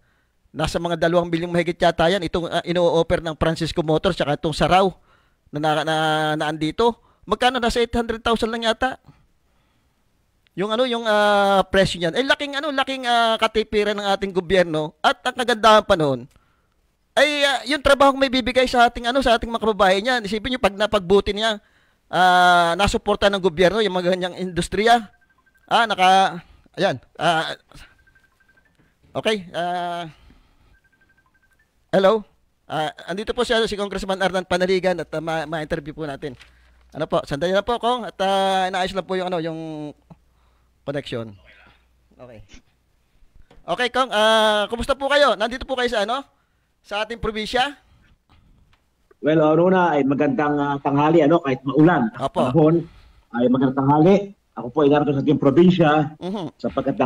Nasa mga 2 bilyong mahigit yata yan. Itong ino-offer ng Francisco Motors tsaka itong Saraw na andito. Magkano? Nasa 800,000 lang yata. Yung presyo niyan. Laking katipiran ng ating gobyerno at ang kagandahan pa noon ay yung trabaho may bibigay sa ating mga kababayan niyan. Isipin niyo pag napagbuti niya nasuporta ng gobyerno yung mga ganyang industriya. Ayan. Okay. Hello. Andito po si Congressman Arnan Panaligan at ma-interview po natin. Sandali na po Kong at inaayos lang po yung connection. Okay. Okay, Kong. Kumusta po kayo? Nandito po kayo sa ating probinsya? Well, una ay magandang tanghali kahit maulan. Opo. Panahon ay magandang tanghali. Ako po ay narito sa ating probinsya sapagkat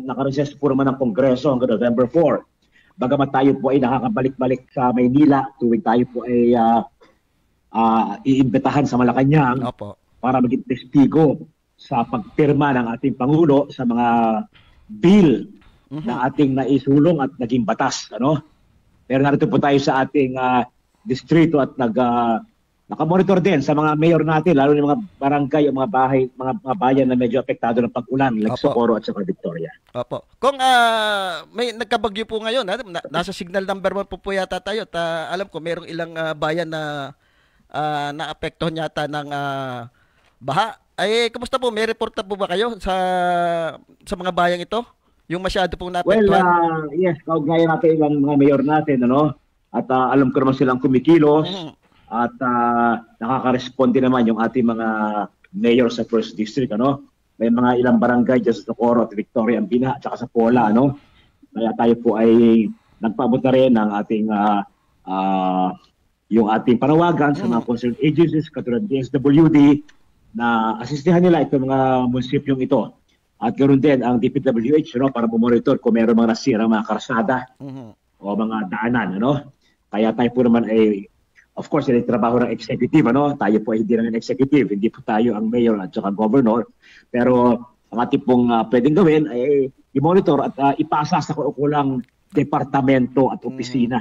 nakareses po naman ng Kongreso hanggang November 4. Bagamat tayo po ay nakakabalik-balik sa Maynila tuwing tayo po ay iimbitahan sa Malacanang para maging testigo sa pagpirma ng ating Pangulo sa mga bill na ating naisulong at naging batas. Pero narito po tayo sa ating distrito at nakamonitor din sa mga mayor natin, lalo na mga barangay o mga bayan na medyo apektado ng pag-ulan, like Socorro at saka Victoria. Opo. Kung may nagkabagyo po ngayon, nasa signal number 1 po yata tayo at alam ko mayroong ilang bayan na naapektuhan yata ng baha. Kumusta po? May report na po ba kayo sa mga bayang ito? Yung masyado pong naapektuhan? Yes, kaugnayan natin ilang mga mayor natin, At alam ko naman silang kumikilos at nakaka-responde naman yung ating mga mayor sa First District, ano? May mga ilang barangay dyan sa Socorro at Victoria, Ambina, at saka sa Pola, ano? Kaya tayo po ay nagpaabot na rin ng ating yung ating panawagan sa mga concerned agencies katulad ng DSWD na asistihan nila itong mga munisipyong ito. At ganoon din ang DPWH, no, para monitor kung mayroong mga nasirang mga karsada o mga daanan, ano. Kaya tayo po naman ay, of course, yung trabaho ng executive, ano. Tayo po ay hindi naman executive, hindi po tayo ang mayor at saka governor. Pero ang ating pong pwedeng gawin ay i-monitor at ipasa sa kaukulang departamento at opisina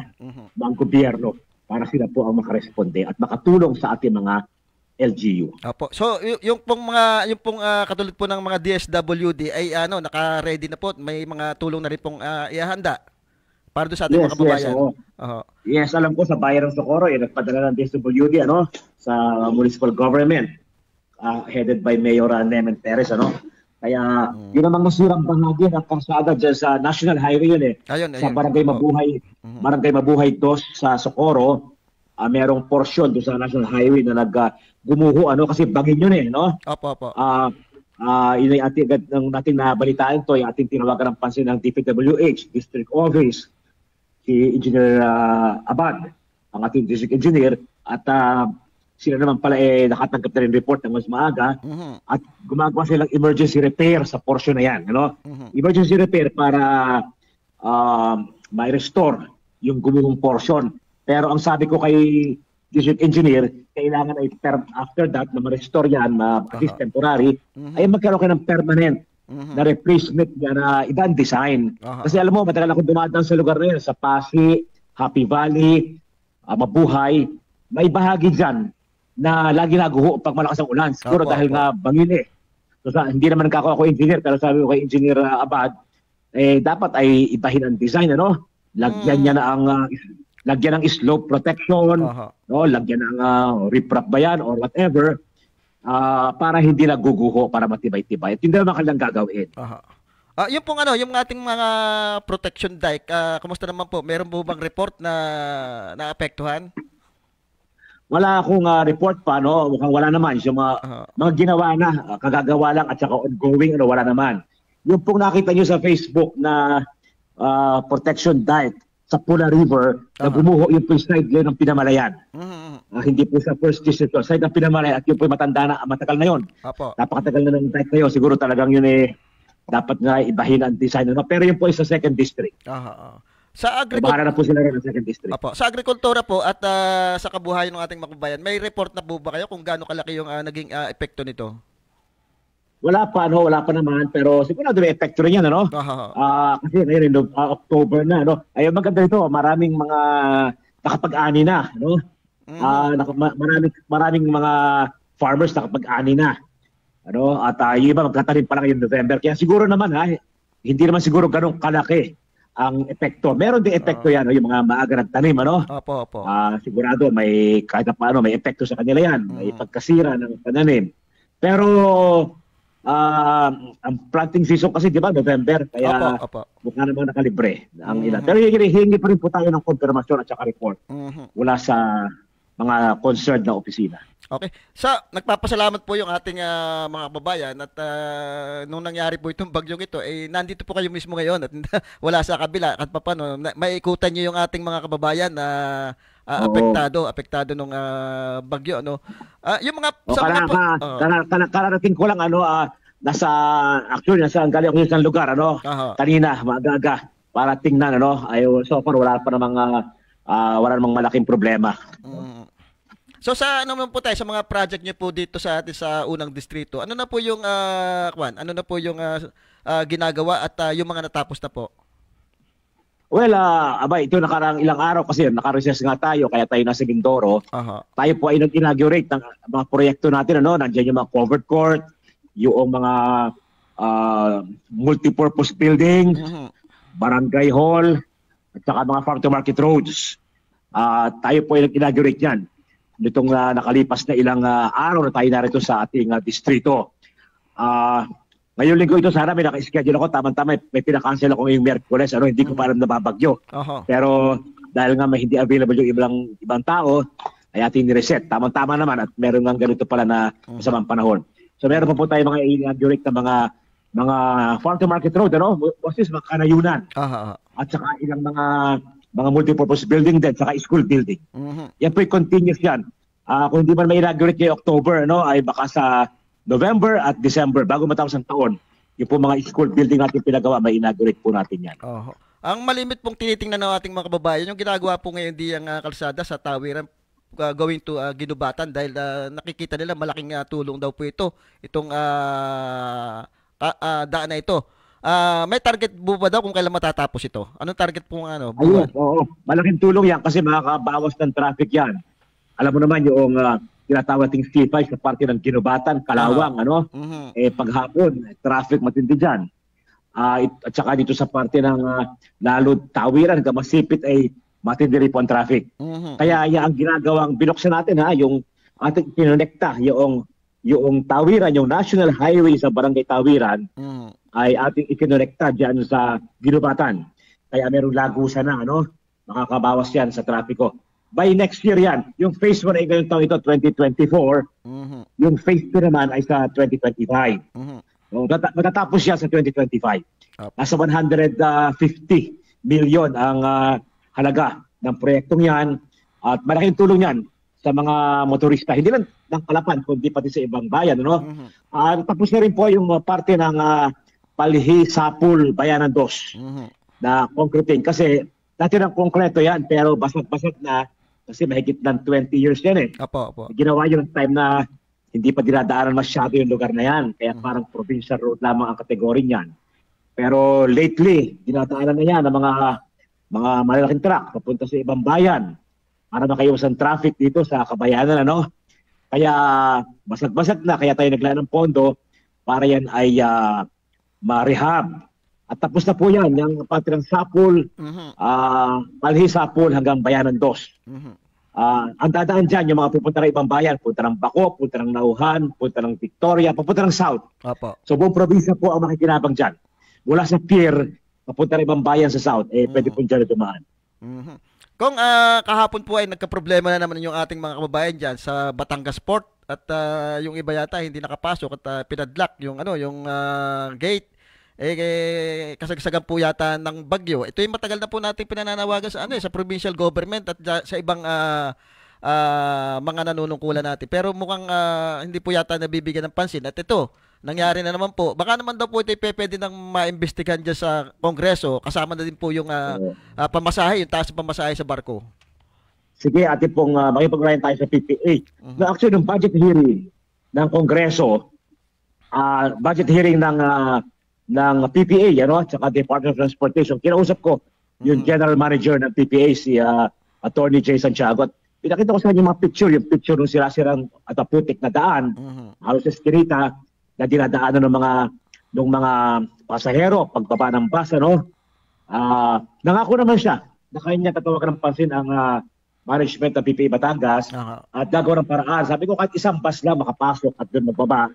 ng gobyerno para sila po ang makaresponde at makatulong sa ating mga LGU. Opo. So yung pong katulad po ng mga DSWD ay naka-ready na po, may mga tulong na rin pong ihahanda para doon sa ating mga kababayan. Yes, alam ko sa bayan ng Socorro nagpadala ng DSWD sa municipal government headed by Mayor Nemen Perez, ano. Kaya yun namang nasirang bahagi ng karsada dyan sa National Highway yun sa Barangay Mabuhay, Barangay Mabuhay 2 sa Socorro. Merong portion doon sa National Highway na gumuho, kasi bangin yun no? Opo. Yun ay nating nabalitaan to, yung ating tinawagan ng pansin ng DPWH, District Office, si Engineer Abad, ang ating District Engineer, at sila naman pala nakatanggap na rin report ng mas maaga, at gumagawa silang emergency repair sa portion na yan, Emergency repair para ma-restore yung gumuhong portion. Pero ang sabi ko kay District Engineer, kailangan ay after that na ma-restore yan, at least temporary, ay magkaroon kayo ng permanent na replacement na ibang design. Kasi alam mo, matagal ako dumadaan sa lugar na yun, sa Pasig, Happy Valley, Mabuhay, may bahagi dyan na lagi naguho pag malakas ang ulan. Siguro dahil nga bangin So, hindi naman ako engineer, pero sabi ko kay Engineer Abad, dapat ay ibahin ang design, Lagyan niya na lagyan ng slope protection, lagyan ng riprap ba yan or whatever, para hindi naguguho, para matibay-tibay. At hindi naman kanilang gagawin. Yung pong yung ating mga protection dike, kumusta naman po? Meron po bang report na naapektuhan? Wala akong report pa, mukhang wala naman. Yung mga ginawa na, kagagawa lang at saka ongoing, wala naman. Yung pong nakita nyo sa Facebook na protection dike sa Puna River, na bumuho yung side lane ng Pinamalayan. Hindi po sa First District, side ng Pinamalayan, at yun po matanda na, matagal na yun. Napakatagal na ng dike na yun. Siguro talagang yun dapat nga ibahin ang design. Pero yun po ay sa Second District. Sa bahala na po sila rin ng Second District. Sa agrikultura po at sa kabuhayan ng ating makabayan, may report na po ba kayo kung gaano kalaki yung naging epekto nito? Wala pa naman, pero sigurado may epekto rin yan, kasi ngayon, October na, Ayun, maganda ito, maraming mga nakapag-ani na, maraming mga farmers nakapag-ani na, at yung iba magtatanim pa lang yung November. Kaya siguro naman, hindi naman siguro ganun kalaki ang epekto. Meron din epekto yan, yung mga maaga nagtanim, Opo. Sigurado, kahit na paano, may epekto sa kanila yan, may pagkasira ng pananim. Pero, ang planting season kasi, di ba, November, kaya mukha namang nakalibre ang ilan. Pero hihingi pa rin po tayo ng konfirmasyon at saka report mula sa mga concerned na opisina. Okay. Nagpapasalamat po yung ating mga kababayan at nung nangyari po itong bagyong ito, nandito po kayo mismo ngayon at wala sa kabila. At paano, maiikutan nyo yung ating mga kababayan na apektado nung bagyo, yung mga kararating ko lang nasa galing ako sa lugar kanina maaga para tingnan so far wala namang malaking problema. So sa naman po tayo sa mga project niyo po dito sa atin sa unang distrito, ano na po yung ginagawa at yung mga natapos na po? Well, ito nakarang ilang araw kasi naka-recess nga tayo kaya tayo nasa Mindoro. Tayo po ay nag-inaugurate ng mga proyekto natin, nandiyan yung mga covered court, yung mga multipurpose building, barangay hall, at saka mga farm to market roads. Tayo po ay nag-inaugurate yan. Nitong nakalipas na ilang araw na tayo narito sa ating distrito. Ngayong linggo ito, sana may naka-schedule ako. Tama-tama, may pinakancel ako ngayong Miyerkules. Hindi ko pa alam na babagyo. Pero dahil nga may hindi available yung ibang tao, ay ating nireset. Tama-tama naman at meron nga ganito pala na masamang panahon. So meron pa po tayo mga inaugurate na mga farm to market road, ano? Boses, mga kanayunan. At saka ilang mga multipurpose building din, saka school building. Yan po yung continuous yan. Kung hindi man may inaugurate ngayong October, ano, ay baka sa November at December, bago matapos ang taon, yung po mga school building natin pinagawa, may inaugurate po natin yan. Ang malimit pong tinitingnan ng ating mga kababayan, yung ginagawa po ngayon di ang kalsada sa Tawiran going to Ginubatan dahil nakikita nila malaking tulong daw po itong daan na ito. May target po ba daw kung kailan matatapos ito? Anong target po buwan? Ayun, oo. Malaking tulong yan kasi makakabawas ng traffic yan. Alam mo naman yung tinatawag ting C5 sa parte ng Ginubatan, Kalawang, ano? Paghapon, traffic matindi dyan. At saka dito sa parte ng Lalod, Tawiran, Masipit ay matindi rin po ang traffic. Kaya ang ginagawang binuksan natin yung ating kinonekta, yung Tawiran, yung National Highway sa Barangay Tawiran, ay ating ikinonekta dyan sa Ginubatan. Kaya merong lagusan na, ano? Makakabawas yan sa trapiko. By next year yan, yung phase 1 ay ngayong taon ito, 2024. Yung phase 2 naman ay sa 2025. Matatapos siya sa 2025. Nasa 150 million ang halaga ng proyektong yan at malaking tulong yan sa mga motorista. Hindi lang ng Kalapan, kundi pati sa ibang bayan. Ano? Tapos na rin po yung parte ng Palhi, Sapul, Bayanan 2 na concreting. Kasi dati ng konkreto yan pero basag-basag na kasi mahigit ng 20 years yan eh. Ginawa yung time na hindi pa dinadaanan masyado yung lugar na yan. Kaya parang provincial road lamang ang kategory niyan. Pero lately, dinadaanan na yan ng mga malalaking truck papunta sa ibang bayan para makaiwasan traffic dito sa Kabayanan. Ano? Kaya basag-basag na. Kaya tayo naglaan ng pondo para yan ay ma-rehab. At tapos na po yan. Yung pati ng Sapul, Palhi Sapul hanggang Bayanan 2. Ang dadaan dyan, yung mga pupunta ng ibang bayan, punta ng Bako, punta ng Nauhan, punta ng Victoria, pupunta ng South. So buong probinsya po ang makikinabang dyan. Mula sa pier, papunta ng ibang bayan sa South, pwede po dyan na dumaan. Kung kahapon po ay nagka-problema na naman yung ating mga kababayan dyan sa Batangas Port at yung iba yata hindi nakapasok at pinadlock yung gate. Kasagsagan po yata ng bagyo. Ito yung matagal na po natin pinananawagan sa sa provincial government at sa ibang mga nanunungkulan natin. Pero mukhang hindi po yata nabibigyan ng pansin. At ito, nangyari na naman po. Baka naman daw po ito pwede nang maimbestigahan dyan sa Kongreso. Kasama na din po yung pamasahe, yung taas ng pamasahe sa barko. Sige, atin pong makipag-ryan tayo sa PPA. Na actually, yung budget hearing ng Kongreso, budget hearing ng PPA, at saka Department of Transportation. Kinausap ko yung General Manager ng PPA, si Attorney Jay Santiago. At pinakita ko sa kanya yung picture ng sirasirang at putik na daan, halos sa Esquinita, na dinadaanan ng mga pasahero, pagbaba ng bus, nangako naman siya na kanya tatawagan ng pansin ang management ng PPA Batangas at gagawa ng paraan. Sabi ko, kahit isang bus lang makapasok at doon magbaba,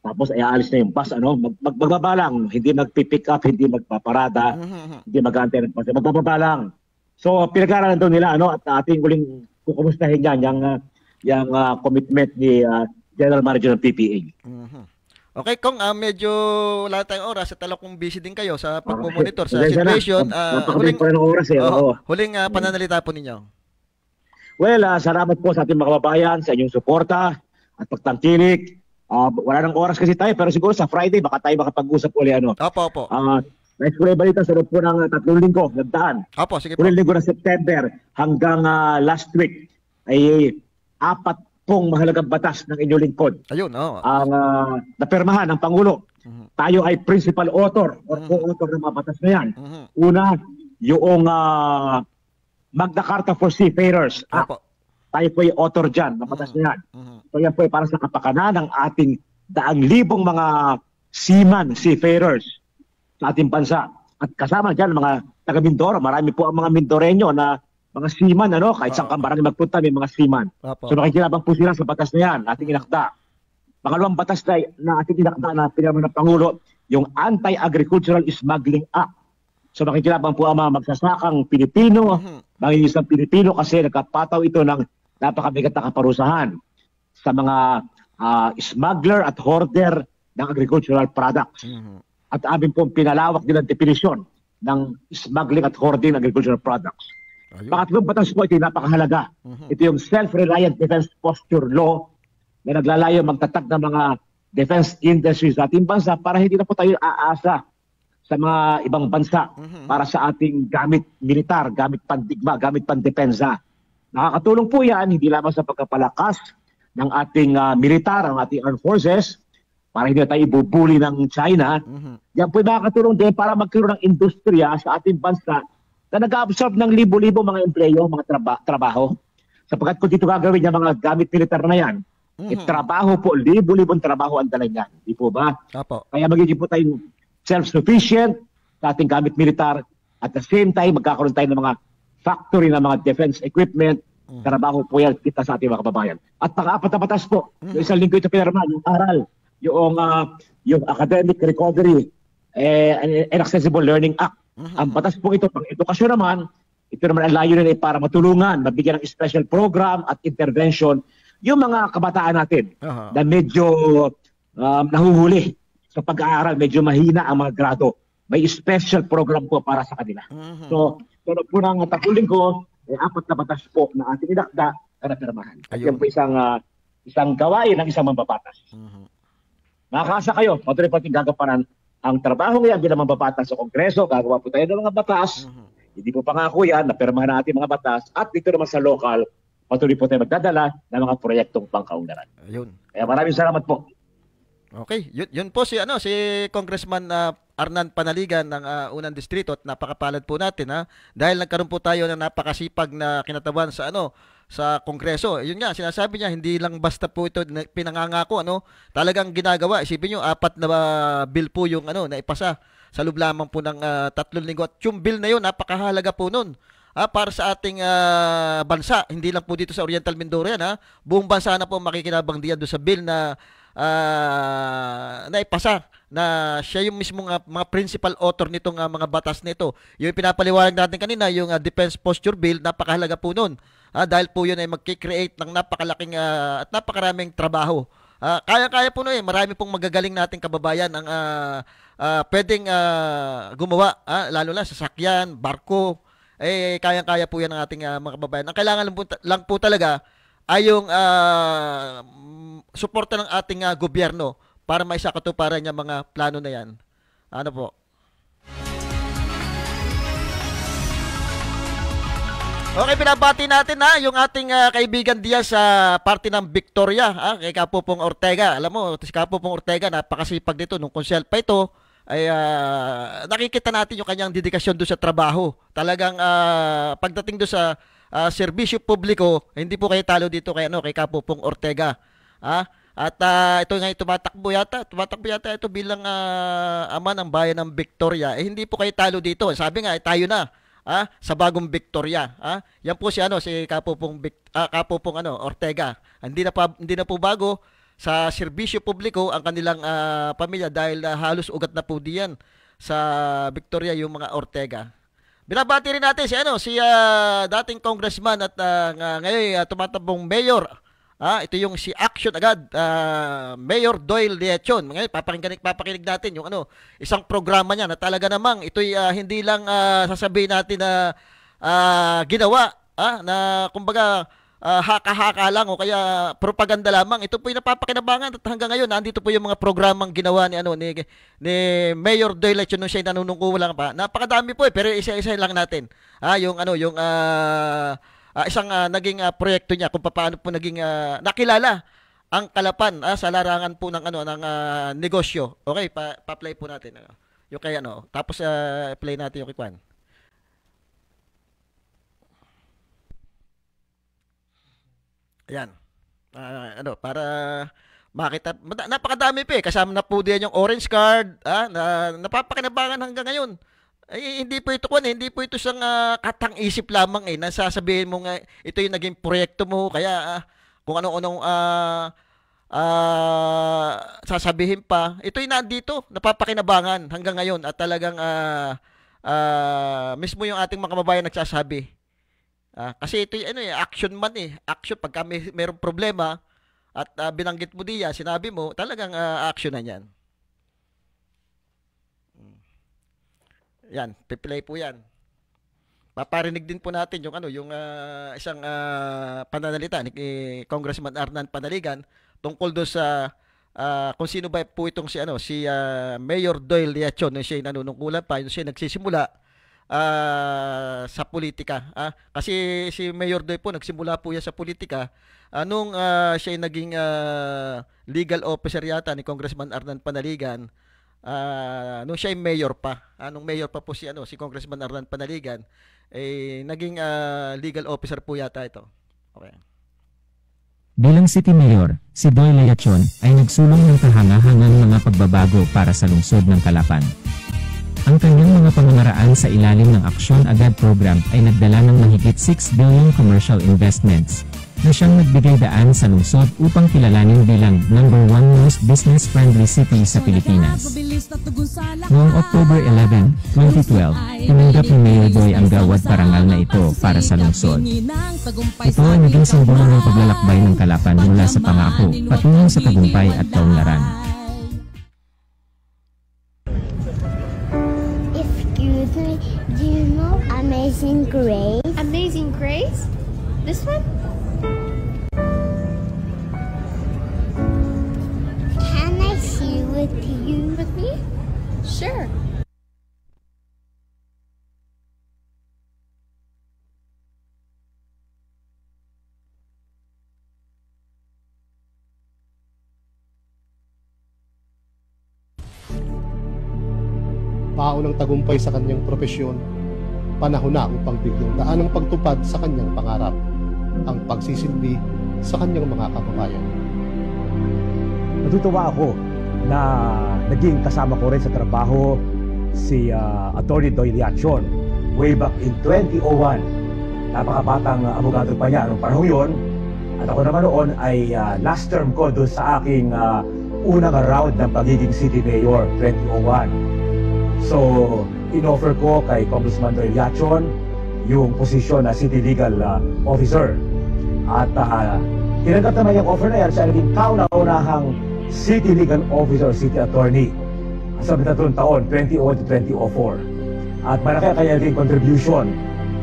tapos ay aalis na yung bus, magbaba lang, hindi magpipick up, hindi magpaparada, hindi mag-antay ng bus, magbaba lang. So, pinag-aaralan doon nila, at ating uling kukumustahin yan, yung commitment ni General Manager ng PPA. Okay, Kong, medyo wala tayong oras at alam kong busy din kayo sa pagmumonitor sa situation. Huling pananalita po ninyo. Well, salamat po sa ating mga kababayan, sa inyong suporta at pagtangkilik. Wala nang oras kasi tayo, pero siguro sa Friday baka tayo makapag-usap uli. Opo. Next ko na balita sa loob po ng 3 linggo, nagdaan. Opo, sige po. 3 linggo ng September hanggang last week ay 4 pong mahalagang batas ng inyong lingkod. Ayun, ang napirmahan ng Pangulo. Tayo ay principal author o co-author ng mga batas na yan. Una, yung Magna Carta for Seafarers. Tayo po ay author dyan ng batas na yan. So yan po ay para sa kapakanan ng ating 100,000 mga seafarers sa ating bansa. At kasama dyan mga taga Mindoro. Marami po ang mga Mindoreño na mga seaman, kahit saan marami magpunta, may mga seaman. So nakikinabang po sila sa batas na yan, ating inakda. Pangalawang batas na ating inakda na pinirma ng Pangulo, yung Anti-Agricultural Smuggling Act. So nakikinabang po ang mga magsasakang Pilipino, mga isang Pilipino kasi nagkapataw ito ng napakabigat na kaparusahan sa mga smuggler at hoarder ng agricultural products. At amin pong pinalawak din ang definisyon ng smuggling at hoarding ng agricultural products. Pangatlong batas po, ito yung napakahalaga. Ito yung Self-Reliant Defense Posture Law na naglalayo magtatag ng mga defense industries sa ating bansa para hindi na po tayo aasa sa mga ibang bansa para sa ating gamit militar, gamit pandigma, gamit pandepensa. Nakakatulong po yan hindi lamang sa pagkapalakas ng ating militar, ng ating armed forces, para hindi na tayo ibubuli ng China. Yan po nakakatulong din para magkaroon ng industriya sa ating bansa na nag-absorb ng libo-libo mga empleyo, mga trabaho. Sapagkat kung dito gagawin yung mga gamit militar na yan, trabaho po, libo-libong trabaho ang dala niyan. Di po ba? Apo. Kaya magiging po tayo self-sufficient sa ating gamit militar. At the same time, magkakaroon tayo ng mga factory ng mga defense equipment. Trabaho po yan kita sa ating mga kababayan. At pang-apat na batas po, yung isang linggo ito pinarama, yung aral, yung Academic Recovery and Accessible Learning Act. Ang batas po ito, pang edukasyon naman, ito naman ang layunin ay para matulungan, mabigyan ng special program at intervention yung mga kabataan natin na medyo nahuhuli sa pag-aaral, medyo mahina ang mga grado. May special program po para sa kanila. So, tulad po ng taguling ko, apat na batas po na ating inakda na napirmahan. At yan po isang gawain ng isang mambabatas. Makakasa kayo, patuloy po ating gagampanan ang trabaho ngayon bilang mambabatas sa Kongreso. Gagawa po tayo ng mga batas. Hindi po pangako yan, napirmahan natin mga batas. At dito naman sa local, patuloy po tayo magdadala ng mga proyektong pangkaunlaran. Ayun. Kaya maraming salamat po. Okay, yun po si Congressman Arnan Panaligan ng Unang Distrito at napakapalad po natin dahil nagkaroon po tayo ng napakasipag na kinatawan sa sa Kongreso. Yun nga, sinasabi niya hindi lang basta po ito pinangangako talagang ginagawa. Isipin niyo 4 na bill po yung na ipasa sa loob lamang po ng 3 linggo at yung bill na yun napakahalaga po noon. Para sa ating bansa, hindi lang po dito sa Oriental Mindoro yan buong bansa na po makikinabang diyan doon sa bill na naipasa na siya yung mismo mga principal author nitong mga batas nito. Yung pinapaliwanag natin kanina, yung Defense Posture Bill, napakahalaga po nun. Dahil po yun ay magkikreate ng napakalaking at napakaraming trabaho. Kaya-kaya po marami pong magagaling nating kababayan ang pwedeng gumawa, lalo na sasakyan, barko, kaya-kaya po yan ng ating mga kababayan. Ang kailangan lang po talaga ay yung suporta ng ating gobyerno para maisakatuparan yung mga plano na yan. Ano po? Okay, binabati natin yung ating kaibigan diyan sa parte ng Victoria, kay Kapupong Ortega. Alam mo, si Kapupong Ortega, napakasipag dito. Nung konsel pa ito, ay nakikita natin yung kanyang dedikasyon doon sa trabaho. Talagang pagdating doon sa serbisyo publiko, hindi po kayo talo dito kay Kapupong Ortega. At ito nga tumatakbo yata ito bilang ama ng bayan ng Victoria. Hindi po kayo talo dito. Sabi nga tayo na sa bagong Victoria. Yan po si Kapupong Ortega. Hindi na po bago sa serbisyo publiko ang kanilang pamilya dahil halos ugat na po diyan sa Victoria yung mga Ortega. Binabati rin natin si dating congressman at ngayon tumatabong mayor. Ito yung si Action agad, Mayor Doyle Leachon. Ngayon papakinig natin yung isang programa niya na talaga namang ito'y hindi lang sasabihin natin na ginawa, na kumbaga haka-haka lang o kaya propaganda lamang. Ito po yung napapakinabangan at hanggang ngayon nandito po yung mga programang ginawa ni Mayor Doyle Leachon nung siya nanunungkulan pa. Napakadami po pero isa-isa lang natin. Yung isang naging proyekto niya kung paano po naging nakilala ang Kalapan sa larangan po ng ng negosyo. Okay, pa-play po natin yung kay tapos play natin yung kikwan. Ayan. Para makita, napakadami pa kasama na po diyan yung orange card, na napapakinabangan hanggang ngayon. Hindi po ito isang katang-isip lamang nasasabihin mo nga ito yung naging proyekto mo kaya kung ano-anong sasabihin pa, ito'y nandito, napapakinabangan hanggang ngayon at talagang mismo yung ating mga kababayan nagsasabi Kasi ito yung action man Action pagka mayroong problema at binanggit mo diya, sinabi mo, talagang action na yan. Yan, piplay po yan. Paparinig din po natin yung yung isang pananalita ni Congressman Arnan Panaligan tungkol do sa kung sino ba po itong si Mayor Doyle Liachon, siya nanunungkulan pa, siya nagsisimula sa politika. Kasi si Mayor Doyle po nagsimula po yan sa politika nung siya naging legal officer yata ni Congressman Arnan Panaligan. Nung siya ay mayor pa. Nung mayor pa po si Congressman Arnan Panaligan, naging legal officer po yata ito. Okay. Bilang City Mayor, si Doyle Liachon ay nagsulong ng kahangahangang mga pagbabago para sa lungsod ng Calapan. Ang kanyang mga pamangaraan sa ilalim ng Aksyon Agad program ay nagdala ng mahigit 6 billion commercial investments na siyang nagbigay daan sa lungsod upang kilalanin bilang #1 most business-friendly city sa Pilipinas. Noong October 11, 2012, tinanggap ni Mayor Doy ang gawad parangal na ito para sa lungsod. Ito ay naging simbolo ng paglalakbay ng Calapan mula sa pangako patungo sa tagumpay at kaunlaran. Excuse me, do you know Amazing Grace? Amazing Grace? This one? With me? Sure. Maunang tagumpay sa kanyang propesyon, panahon na upang bigyang daan ang pagtupad sa kanyang pangarap, ang pagsisilbi sa kanyang mga kababayan. Natutuwa ako na naging kasama ko rin sa trabaho si Attorney Doyle Liachon way back in 2001. Napakabatang abogado pa niya noong panahon yun. At ako naman noon ay last term ko doon sa aking unang round ng pagiging City Mayor, 2001. So, in-offer ko kay Congressman Doyle Liachon yung posisyon na City Legal Officer. At tinanggap naman yung offer na yan, siya naging kauna-unahang City Legal Officer, City Attorney sa tatlong taon, 2001 to 2004. At malaki ang kanya naging contribution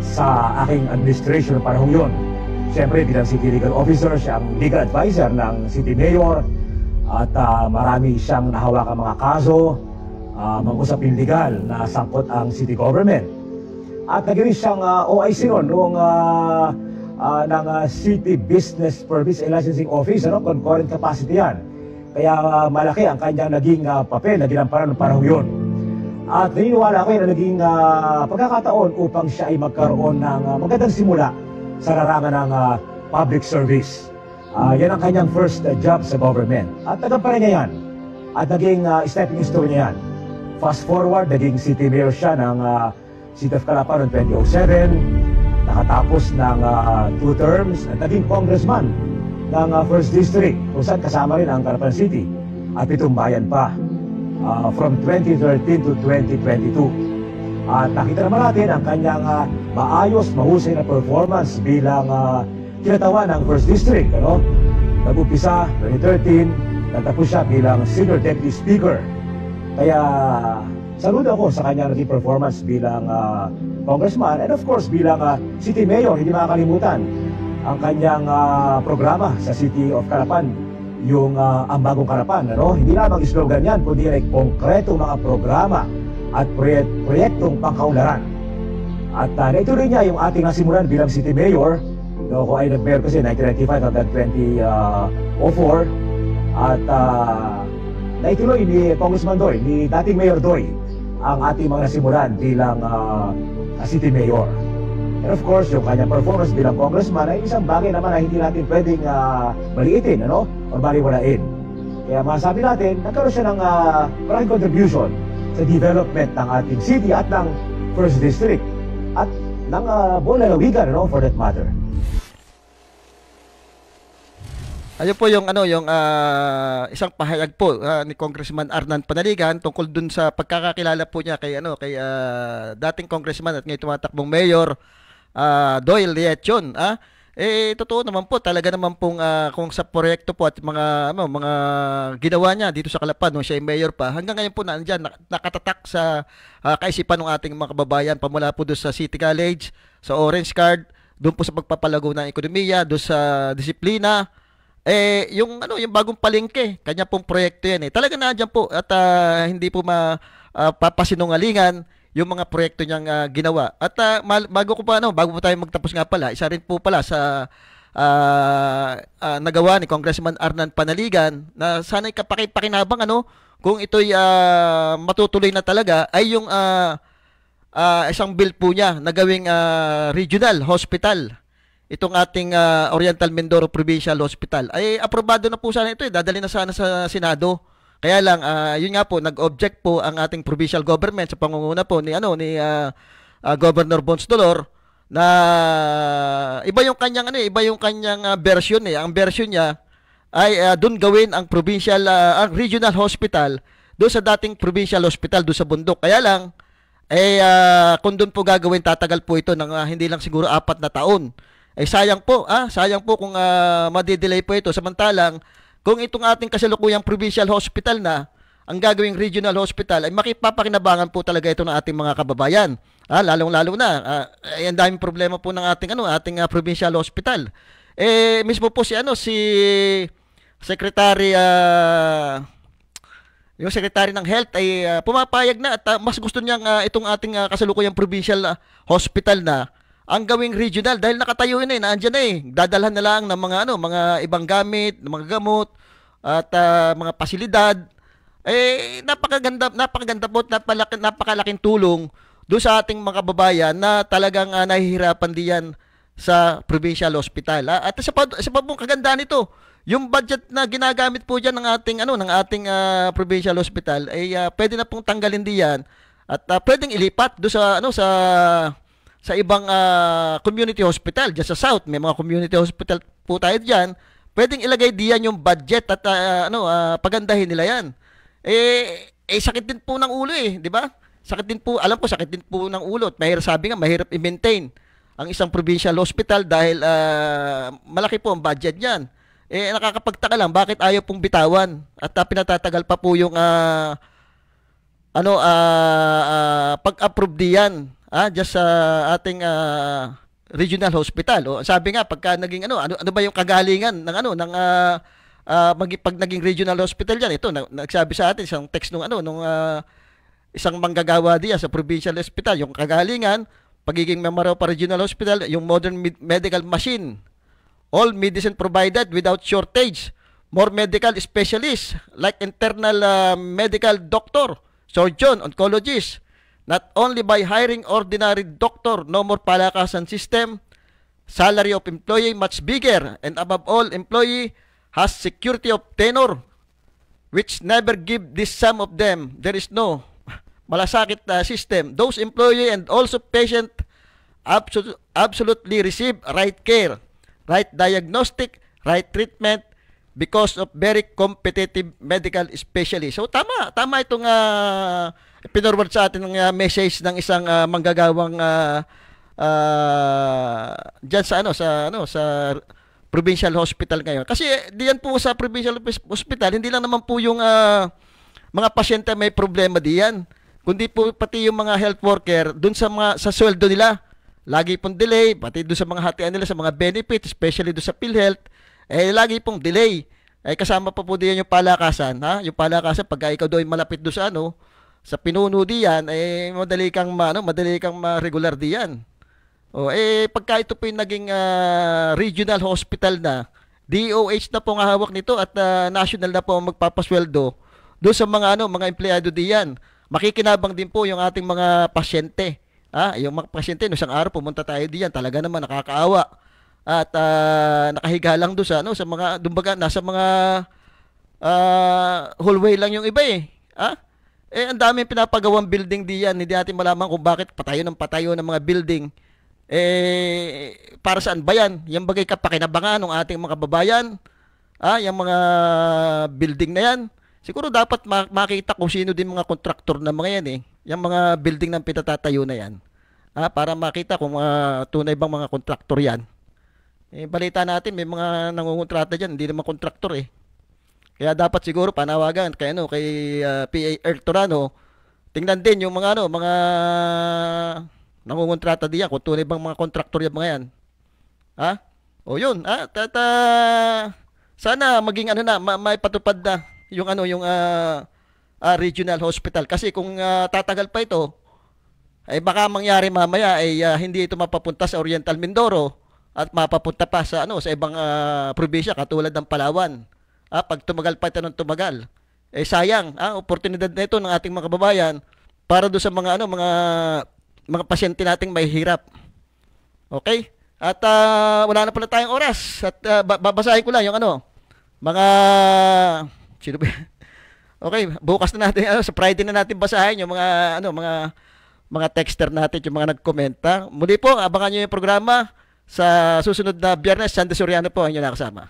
sa aking administration ng panahon yun. Siyempre, bilang City Legal Officer, siya ang legal advisor ng City Mayor at marami siyang nahawakang mga kaso, mga usapin legal na sangkot ang city government. At naging siyang OIC noong ng City Business Permits and Licensing Office, concurrent capacity yan. Kaya malaki ang kanyang naging papel na ginamparan ng panahon yun. At naniniwala ko na naging pagkakataon upang siya ay magkaroon ng magandang simula sa larangan ng public service. Yan ang kanyang first job sa government. At nagamparan niya yan. At naging stepping stone niya yan. Fast forward, naging city mayor siya ng City of Calapan noong 2007. Nakatapos ng 2 terms at naging congressman ng 1st District, kung saan kasama rin ang Calapan City at 7 bayan pa from 2013 to 2022. At nakita naman natin ang kanyang maayos, mahusay na performance bilang kinatawan ng 1st District. Nag-upisa 2013, natapos siya bilang Senior Deputy Speaker. Kaya saludo ako sa kanyang naging performance bilang congressman and of course bilang City Mayor. Hindi makakalimutan ang kanyang programa sa City of Calapan, yung ang bagong Calapan. Hindi lamang slogan yan, kundi ay konkretong mga programa at proyektong pangkaunlaran. At naituloy niya yung ating nasimulan bilang City Mayor. Ako ay nag-mayor kasi 1995 hanggang 2004. At naituloy ni Congressman Doy, ni dating Mayor Doy, ang ating mga nasimulan bilang City Mayor. And of course, yung kanyang performance bilang congressman ay isang bagay naman na hindi natin pwedeng maliitin, o baliwalain. Kaya masabi natin, nagkaroon siya ng malaking contribution sa development ng ating city at ng 1st District at ng buong lalawigan, for that matter. Ayun po yung isang pahayag po ni Congressman Arnan Panaligan tungkol dun sa pagkakakilala po niya kay dating congressman at ngayon tumatakbong mayor Doyle Liachon, totoo naman po, talaga naman pong kung sa proyekto po at mga ginawa niya dito sa Calapan nung siya ay mayor pa, hanggang ngayon po nandiyan nakatatak sa kaisipan ng ating mga kababayan, pamula po doon sa City College, sa Orange Card, doon po sa pagpapalago ng ekonomiya, doon sa disiplina, yung bagong palengke, kanya pong proyekto yan Talaga nandiyan po at hindi po papasinungalingan yung mga proyekto niyang ginawa. At bago po tayo magtapos nga pala, isa rin po pala sa nagawa ni Congressman Arnan Panaligan na sana'y kapakipakinabang kung ito'y matutuloy na talaga ay yung isang bill po niya na gawing regional hospital. Itong ating Oriental Mindoro Provincial Hospital ay aprobado na po sana ito dadali na sana sa Senado. Kaya lang yun nga po, nag-object po ang ating provincial government sa pangunguna po ni Governor Bons Dolor na iba yung kanyang version Ang version niya ay doon gawin ang provincial ang regional hospital doon sa dating provincial hospital doon sa bundok. Kaya lang kung doon po gagawin, tatagal po ito ng hindi lang siguro 4 na taon. Sayang po kung madidelay po ito. Samantalang kung itong ating kasalukuyang provincial hospital na ang gagawing regional hospital, ay makipapakinabangan po talaga ito ng ating mga kababayan. Lalong-lalo na, ang daming problema po ng ating provincial hospital. Mismo po si Secretary yung Secretary ng Health ay pumapayag na at mas gusto niyang itong ating kasalukuyang provincial hospital na ang gawing regional dahil nakatayo nandiyan dadalhan na lang ng mga ibang gamit, ng mga gamot at mga pasilidad. Napakaganda po at napakalaking tulong doon sa ating mga kababayan na talagang nahihirapan diyan sa provincial hospital. At isa pa pong kagandaan nito, yung budget na ginagamit po diyan ng ating provincial hospital ay pwede na pong tanggalin diyan at pwedeng ilipat doon sa ibang community hospital diyan sa South. May mga community hospital po tayo diyan. Pwedeng ilagay diyan yung budget at pagandahin nila yan. Sakit din po ng ulo di ba? Sakit din po ng ulo. Mahirap i-maintain ang isang provincial hospital dahil malaki po ang budget niyan. Nakakapagtaka lang bakit ayaw pong bitawan at pinatatagal pa po yung pag-approve diyan just sa ating regional hospital. Sabi nga pagka naging ano ba yung kagalingan ng pag naging regional hospital diyan. Ito nagsabi sa atin isang text nung isang manggagawa diyan sa provincial hospital, yung kagalingan, pagiging memorial pa regional hospital, yung modern medical machine, all medicine provided without shortage, more medical specialists like internal medical doctor, surgeon, oncologist, not only by hiring ordinary doctor, no more palakasan system, salary of employee much bigger, and above all, employee has security of tenure, which never give this some of them. There is no malasakit system. Those employee and also patient absolutely receive right care, right diagnostic, right treatment because of very competitive medical specialist. So tama itong pinorward sa atin ng message ng isang manggagawang diyan sa provincial hospital ngayon. Kasi diyan po sa provincial hospital, hindi lang naman po yung mga pasyente may problema diyan, kundi po pati yung mga health worker dun sa sweldo nila. Lagi pong delay, pati dun sa mga hatian nila sa mga benefits, especially dun sa PhilHealth, lagi pong delay. Kasama pa po diyan yung palakasan, yung palakasan pagka ikaw daw ay malapit do sa sa pinuno diyan, madali kang ma-regular diyan. Pagka ito po yung naging regional hospital na, DOH na po ang hawak nito at national na po ang magpapasweldo do sa mga mga empleyado diyan. Makikinabang din po yung ating mga pasyente. Yung mga pasyente, no, isang araw pumunta tayo diyan, talaga naman nakakaawa. At nakahiga lang do sa mga dumbaga nasa mga hallway lang yung iba ang daming pinapagawang building diyan, hindi natin malaman kung bakit patayo ng mga building. Para saan ba yan? Yung bagay kapakinabangan ng ating mga kababayan, yung mga building na yan. Siguro dapat makita kung sino din mga kontraktor na mga yan yung mga building ng pinatatayo na yan. para makita kung tunay bang mga kontraktor yan. Balita natin may mga nangungontrata diyan, hindi naman kontraktor eh. Kaya dapat siguro panawagan kay PA Earth Torano, tingnan din yung mga mga nangungontrata diyan kung tunay bang mga kontraktor yan mga yan. O yun, sana maging maipatupad na yung regional hospital kasi kung tatagal pa ito ay baka mangyari mamaya ay hindi ito mapapunta sa Oriental Mindoro at mapapunta pa sa sa ibang probinsya katulad ng Palawan. Pag tumagal pa ito ng tumagal, sayang oportunidad na ito ng ating mga kababayan para do sa mga mga pasyente nating may hirap. Okay? At wala na pala tayong oras at babasahin ko lang yung mga sino ba? Okay, bukas na natin sa Friday na natin basahin yung mga mga texter natin, yung mga nagkomenta. Muli po, abangan niyo yung programa sa susunod na Biyernes. Sandy Soriano po ang inyong nakasama.